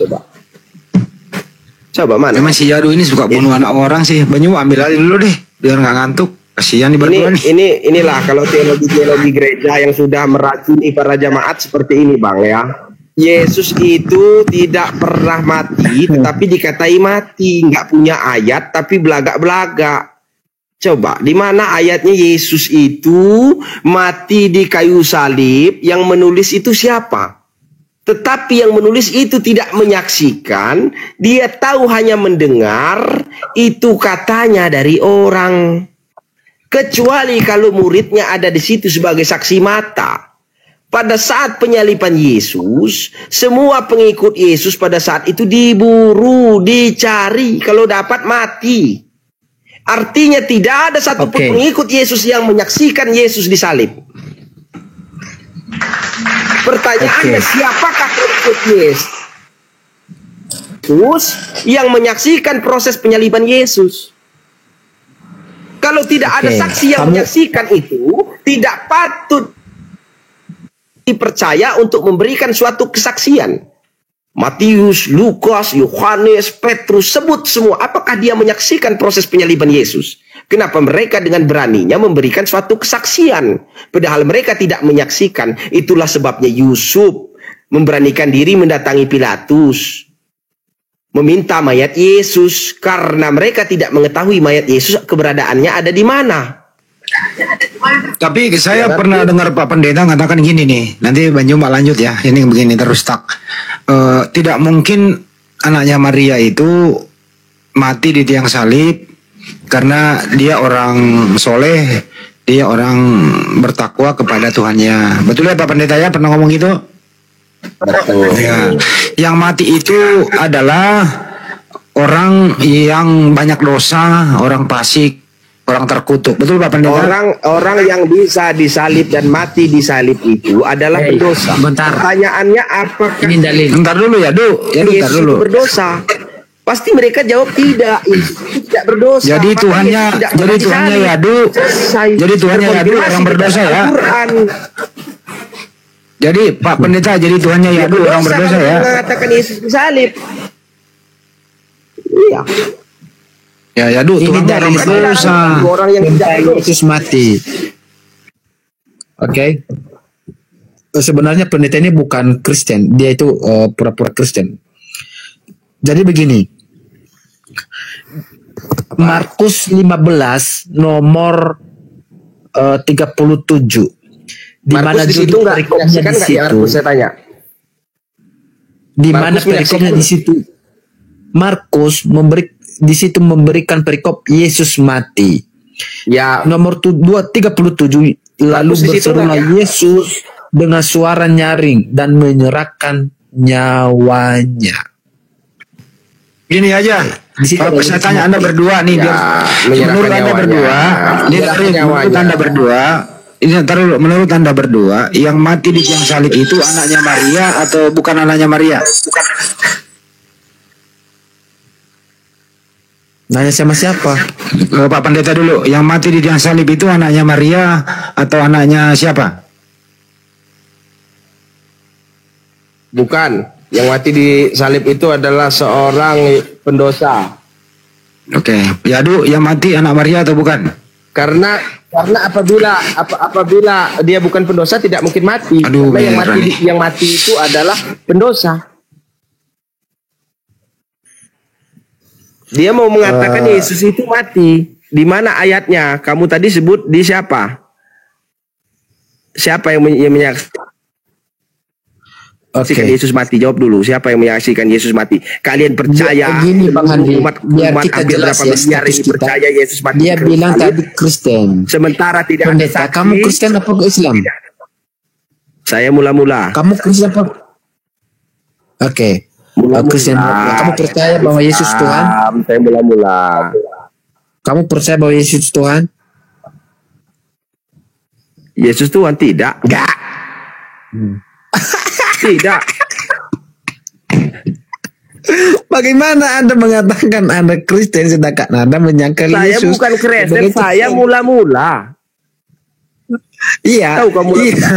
Coba mana? Emang si Jadu ini suka bunuh anak orang sih. Banyu ambil aja dulu deh, biar nggak ngantuk. Kasihan nih berdua nih. Inilah kalau teologi gereja yang sudah meracuni para jamaat seperti ini, Bang ya. Yesus itu tidak pernah mati, tetapi dikatai mati, nggak punya ayat, tapi belagak-belagak. Coba, di mana ayatnya Yesus itu mati di kayu salib? Yang menulis itu siapa? Tetapi yang menulis itu tidak menyaksikan, dia tahu hanya mendengar, itu katanya dari orang. Kecuali kalau muridnya ada di situ sebagai saksi mata. Pada saat penyaliban Yesus, semua pengikut Yesus pada saat itu diburu, dicari, kalau dapat mati. Artinya tidak ada satupun pengikut Yesus yang menyaksikan Yesus disalib. Pertanyaannya, siapakah pengikut Yesus yang menyaksikan proses penyaliban Yesus? Kalau tidak ada saksi yang menyaksikan itu, tidak patut dipercaya untuk memberikan suatu kesaksian. Matius, Lukas, Yohanes, Petrus, sebut semua. Apakah dia menyaksikan proses penyaliban Yesus? Kenapa mereka dengan beraninya memberikan suatu kesaksian? Padahal mereka tidak menyaksikan. Itulah sebabnya Yusuf memberanikan diri mendatangi Pilatus, meminta mayat Yesus, karena mereka tidak mengetahui mayat Yesus keberadaannya ada di mana. Tapi saya pernah dengar Pak Pendeta mengatakan gini nih. Nanti Banyu Mak lanjut ya. Ini begini terus tak. Tidak mungkin anaknya Maria itu mati di tiang salib karena dia orang soleh, dia orang bertakwa kepada Tuhannya. Betul ya Pak Pendeta ya, pernah ngomong gitu? Ya. Yang mati itu adalah orang yang banyak dosa, orang fasik, orang terkutuk. Betul Pak Pendeta? Orang yang bisa disalib dan mati disalib itu adalah pendosa. Bentar. Pertanyaannya apakah Ini dalil. Bentar dulu ya, Du. Ya, Yesus bentar dulu. itu berdosa? Pasti mereka jawab tidak. Yesus itu tidak berdosa. Jadi Maka Tuhannya, Yesus tidak jadi pernah Tuhannya disalib. ya, Du. Selesai. Jadi Tuhannya ya, Du, orang berdosa ya. Al-Quran. Jadi Pak Pendeta, jadi Tuhannya ya, Du, orang berdosa kalau ya. mengatakan Yesus disalib. Iya. Ya, Du, Tuhan orang berdosa. Orang yang tidak berdosa. Yesus mati. Oke. Sebenarnya pendeta ini bukan Kristen, dia itu pura-pura Kristen. Jadi begini, Markus 15 nomor 37. Di mana Markus di situ judul nggak perikopnya menyaksikan di nggak ya? situ? Markus saya tanya. Di mana Markus perikopnya menyaksikan. di situ? Markus di situ memberikan perikop Yesus mati. Ya. Nomor 237, lalu Markus di situ berserulah nggak ya? Yesus dengan suara nyaring dan menyerahkan nyawanya. Gini aja, saya tanya Anda berdua nih, menurut Anda berdua, menurut Anda berdua, ini taruh menurut Anda berdua, yang mati di tiang salib itu anaknya Maria atau bukan anaknya Maria? Nanya sama siapa? Pak Pendeta dulu, yang mati di tiang salib itu anaknya Maria atau anaknya siapa? Bukan. Yang mati di salib itu adalah seorang pendosa. Oke, ya Du, yang mati anak Maria atau bukan? Karena apabila dia bukan pendosa tidak mungkin mati. Aduh, karena yang mati itu adalah pendosa. Dia mau mengatakan Yesus itu mati. Di mana ayatnya? Kamu tadi sebut di siapa? Siapa yang menyaksikan Yesus mati? Jawab dulu. Siapa yang menyaksikan Yesus mati? Kalian percaya? Begini Bang Andi, umat kita hampir jelas berapa ya miliar status ini kita. percaya Yesus mati? Dia bilang tadi Kristen. Sementara tidak Pendeta, ada saksi. kamu Kristen apa Islam? Saya mula-mula. Kamu Kristen apa? Oke. Kristen. Kamu percaya bahwa Yesus Tuhan? Saya mula-mula. Kamu percaya bahwa Yesus Tuhan? Yesus Tuhan tidak. Enggak. Tidak. Bagaimana Anda mengatakan Anda Kristen sedangkan Anda menyangkal Saya Yesus? bukan Kristen, saya mula-mula. Iya. Tahu kamu iya.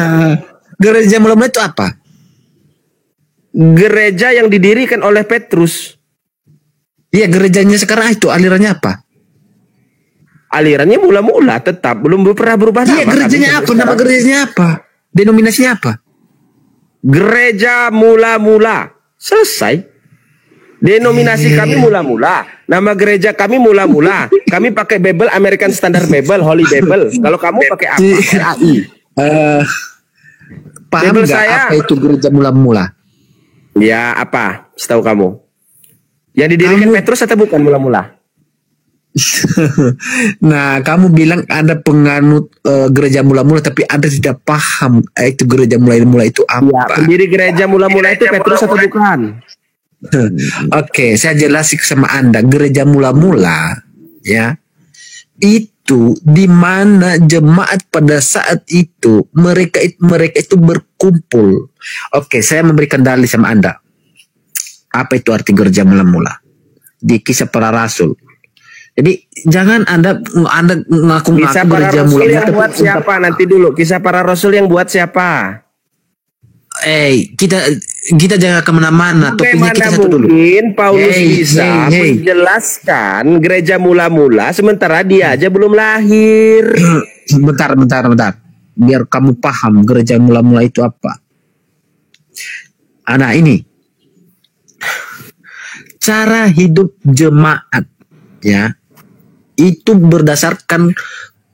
Gereja mula-mula itu apa? Gereja yang didirikan oleh Petrus. Iya, gerejanya sekarang itu alirannya apa? Alirannya mula-mula tetap belum pernah berubah nama. Iya, gerejanya apa? Nama gerejanya apa? Denominasinya apa? Gereja mula-mula. Selesai. Denominasi kami mula-mula. Nama gereja kami mula-mula. Kami pakai Bible, American Standard Bible, Holy Bible. Kalau kamu pakai apa? RAI. Paham Bible nggak saya. apa itu gereja mula-mula? Ya, apa? Setahu kamu. Yang didirikan Petrus atau bukan mula-mula? Nah, kamu bilang Anda penganut gereja mula-mula, tapi Anda tidak paham itu gereja mula-mula itu apa. Ya, pendiri gereja mula-mula itu Petrus atau bukan? Oke, saya jelasin sama Anda. Gereja mula-mula, ya, itu di mana jemaat pada saat itu mereka itu berkumpul. Oke, saya memberikan dalil sama Anda. Apa itu arti gereja mula-mula? Di Kisah Para Rasul. Jadi jangan Anda ngaku-ngaku Kisah Para gereja Rasul mula-mula. yang buat siapa? Nanti dulu. Kisah Para Rasul yang buat siapa? Kita jangan kemana-mana. Topiknya kita satu dulu. Mungkin Paulus bisa menjelaskan gereja mula-mula sementara dia aja belum lahir. Bentar. Biar kamu paham gereja mula-mula itu apa. Nah, ini cara hidup jemaat, ya, itu berdasarkan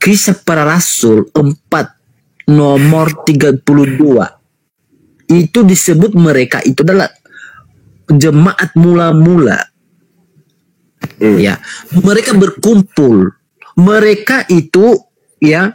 Kisah Para Rasul 4 nomor 32. Itu disebut mereka itu adalah jemaat mula-mula. Ya, mereka berkumpul. Mereka itu, ya,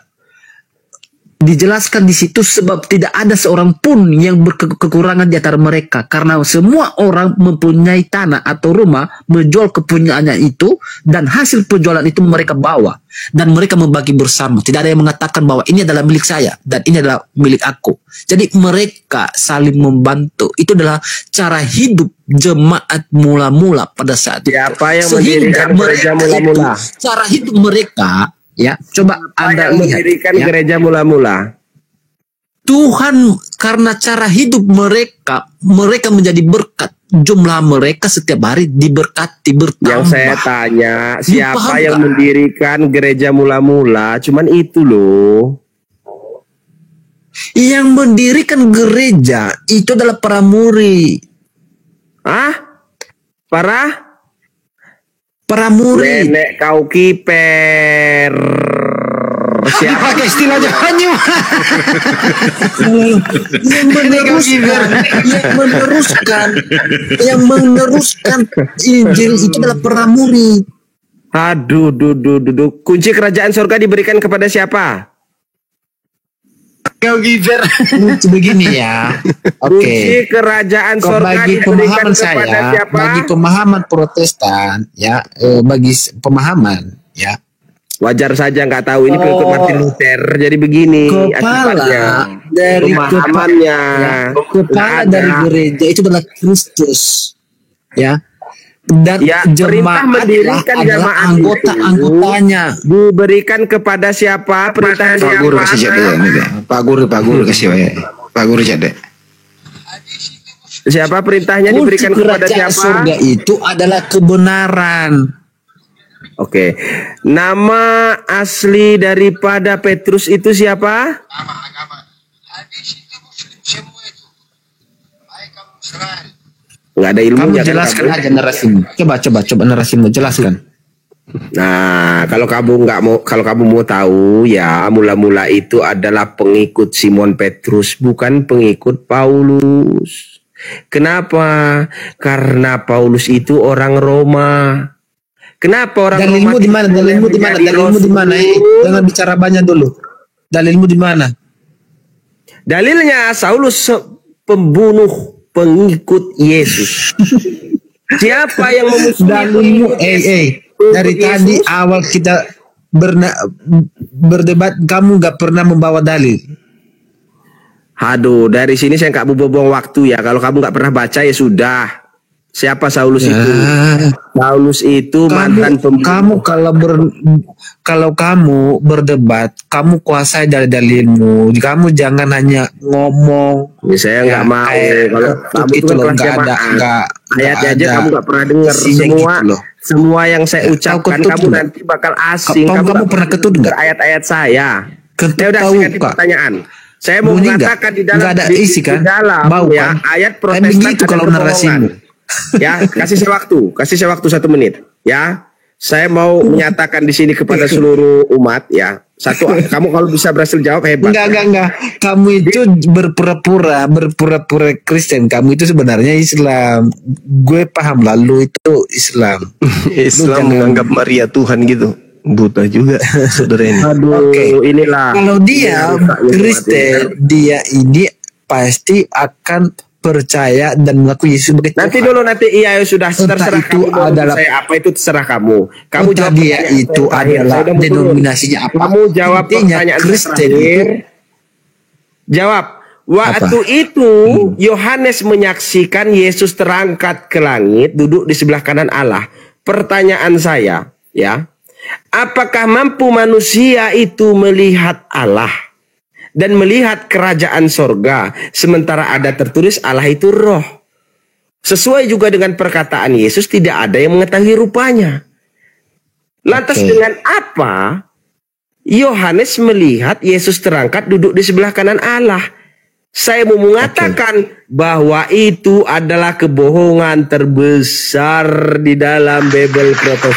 dijelaskan di situ sebab tidak ada seorang pun yang berkekurangan di antara mereka, karena semua orang mempunyai tanah atau rumah, menjual kepunyaannya itu, dan hasil penjualan itu mereka bawa dan mereka membagi bersama. Tidak ada yang mengatakan bahwa ini adalah milik saya dan ini adalah milik aku. Jadi mereka saling membantu. Itu adalah cara hidup jemaat mula-mula pada saat itu. Siapa yang Sehingga mendirikan gereja mula-mula? Cara hidup mereka, ya, coba Anda lihat. Mendirikan ya. gereja mula-mula. Tuhan karena cara hidup mereka menjadi berkat. Jumlah mereka setiap hari diberkati bertambah. Yang saya tanya, siapa paham yang gak? mendirikan gereja mula-mula? Cuman itu loh. Yang mendirikan gereja itu adalah para murid. Para murid. Nenek kau kiper. Siapa? Pakai istilah Jahanyu. yang meneruskan Injil itu adalah para murid. Aduh, kunci kerajaan surga diberikan kepada siapa? Kau giver. Begini ya. Oke. Kunci kerajaan Kok sorga bagi diberikan pemahaman kepada saya, siapa? bagi pemahaman Protestan, ya, bagi pemahaman, ya. Wajar saja nggak tahu ini pengikut Martin Luther. Jadi begini akibatnya. Kepala dari Pemahamannya. kepala dari gereja itu adalah Kristus, ya. Dan Ya, perintah jemaat mendirikan adalah jamaah anggota-anggotanya. Diberikan kepada siapa? Perintah Pak Guru kasih siapa? jadek ini deh. Pak Guru kasih wae. Pak Guru jadek. Siapa perintahnya diberikan Kunci kepada kerajaan siapa? surga itu adalah kebenaran. Oke. Nama asli daripada Petrus itu siapa? Nggak ada ilmunya. Kamu jelaskan aja narasimu. Coba narasimu jelaskan. Nah, kalau kamu mau tahu ya, mula-mula itu adalah pengikut Simon Petrus, bukan pengikut Paulus. Kenapa? Karena Paulus itu orang Roma. Kenapa orang Dalilmu Roma? di mana? Dalilmu di mana? Dalilmu di mana? Jangan bicara banyak dulu. Dalilmu di mana? Dalilnya Saulus pembunuh pengikut Yesus. Siapa yang memusuhi? Dalilmu, dari tadi awal kita berdebat, kamu nggak pernah membawa dalil. Aduh, dari sini saya nggak mau buang waktu ya. Kalau kamu nggak pernah baca ya sudah. Siapa Saulus itu? Saulus itu mantan pembunuh. Kalau kamu berdebat, kamu kuasai dari dalilmu. Kamu jangan hanya ngomong. Ya, saya nggak mau. Kalau kamu itu loh, kelas jamaah. Ayatnya aja kamu nggak pernah dengar semua. Gitu semua yang saya ucapkan kamu nanti bakal asing. Kamu pernah ketut nggak? Ayat-ayat saya. Saya udah ganti pertanyaan. Saya mau mengatakan di dalam nggak ada isi kan? Bau ya, kan? Ayat Protestan begitu kalau narasimu. Ya, kasih saya waktu 1 menit. Ya, saya mau menyatakan di sini kepada seluruh umat ya. Kamu kalau bisa berhasil jawab hebat. Enggak. Kamu itu berpura-pura Kristen. Kamu itu sebenarnya Islam. Gue paham lalu itu Islam. Islam menganggap Maria Tuhan gitu. Buta juga saudara ini. Aduh, inilah. Kalau dia Kristen, dia ini pasti akan percaya dan mengakui Yesus sebagai Tuhan. Nanti iya sudah terserah itu kamu adalah saya apa itu terserah kamu. Kamu jawab dia itu adalah denominasinya apa? Kamu jawab pertanyaan Kristen terakhir. Jawab. Waktu itu Yohanes menyaksikan Yesus terangkat ke langit, duduk di sebelah kanan Allah. Pertanyaan saya, ya. Apakah mampu manusia itu melihat Allah dan melihat kerajaan sorga, sementara ada tertulis Allah itu roh? Sesuai juga dengan perkataan Yesus, tidak ada yang mengetahui rupanya. Lantas dengan apa Yohanes melihat Yesus terangkat duduk di sebelah kanan Allah? Saya mau mengatakan bahwa itu adalah kebohongan terbesar di dalam Bible Protestan.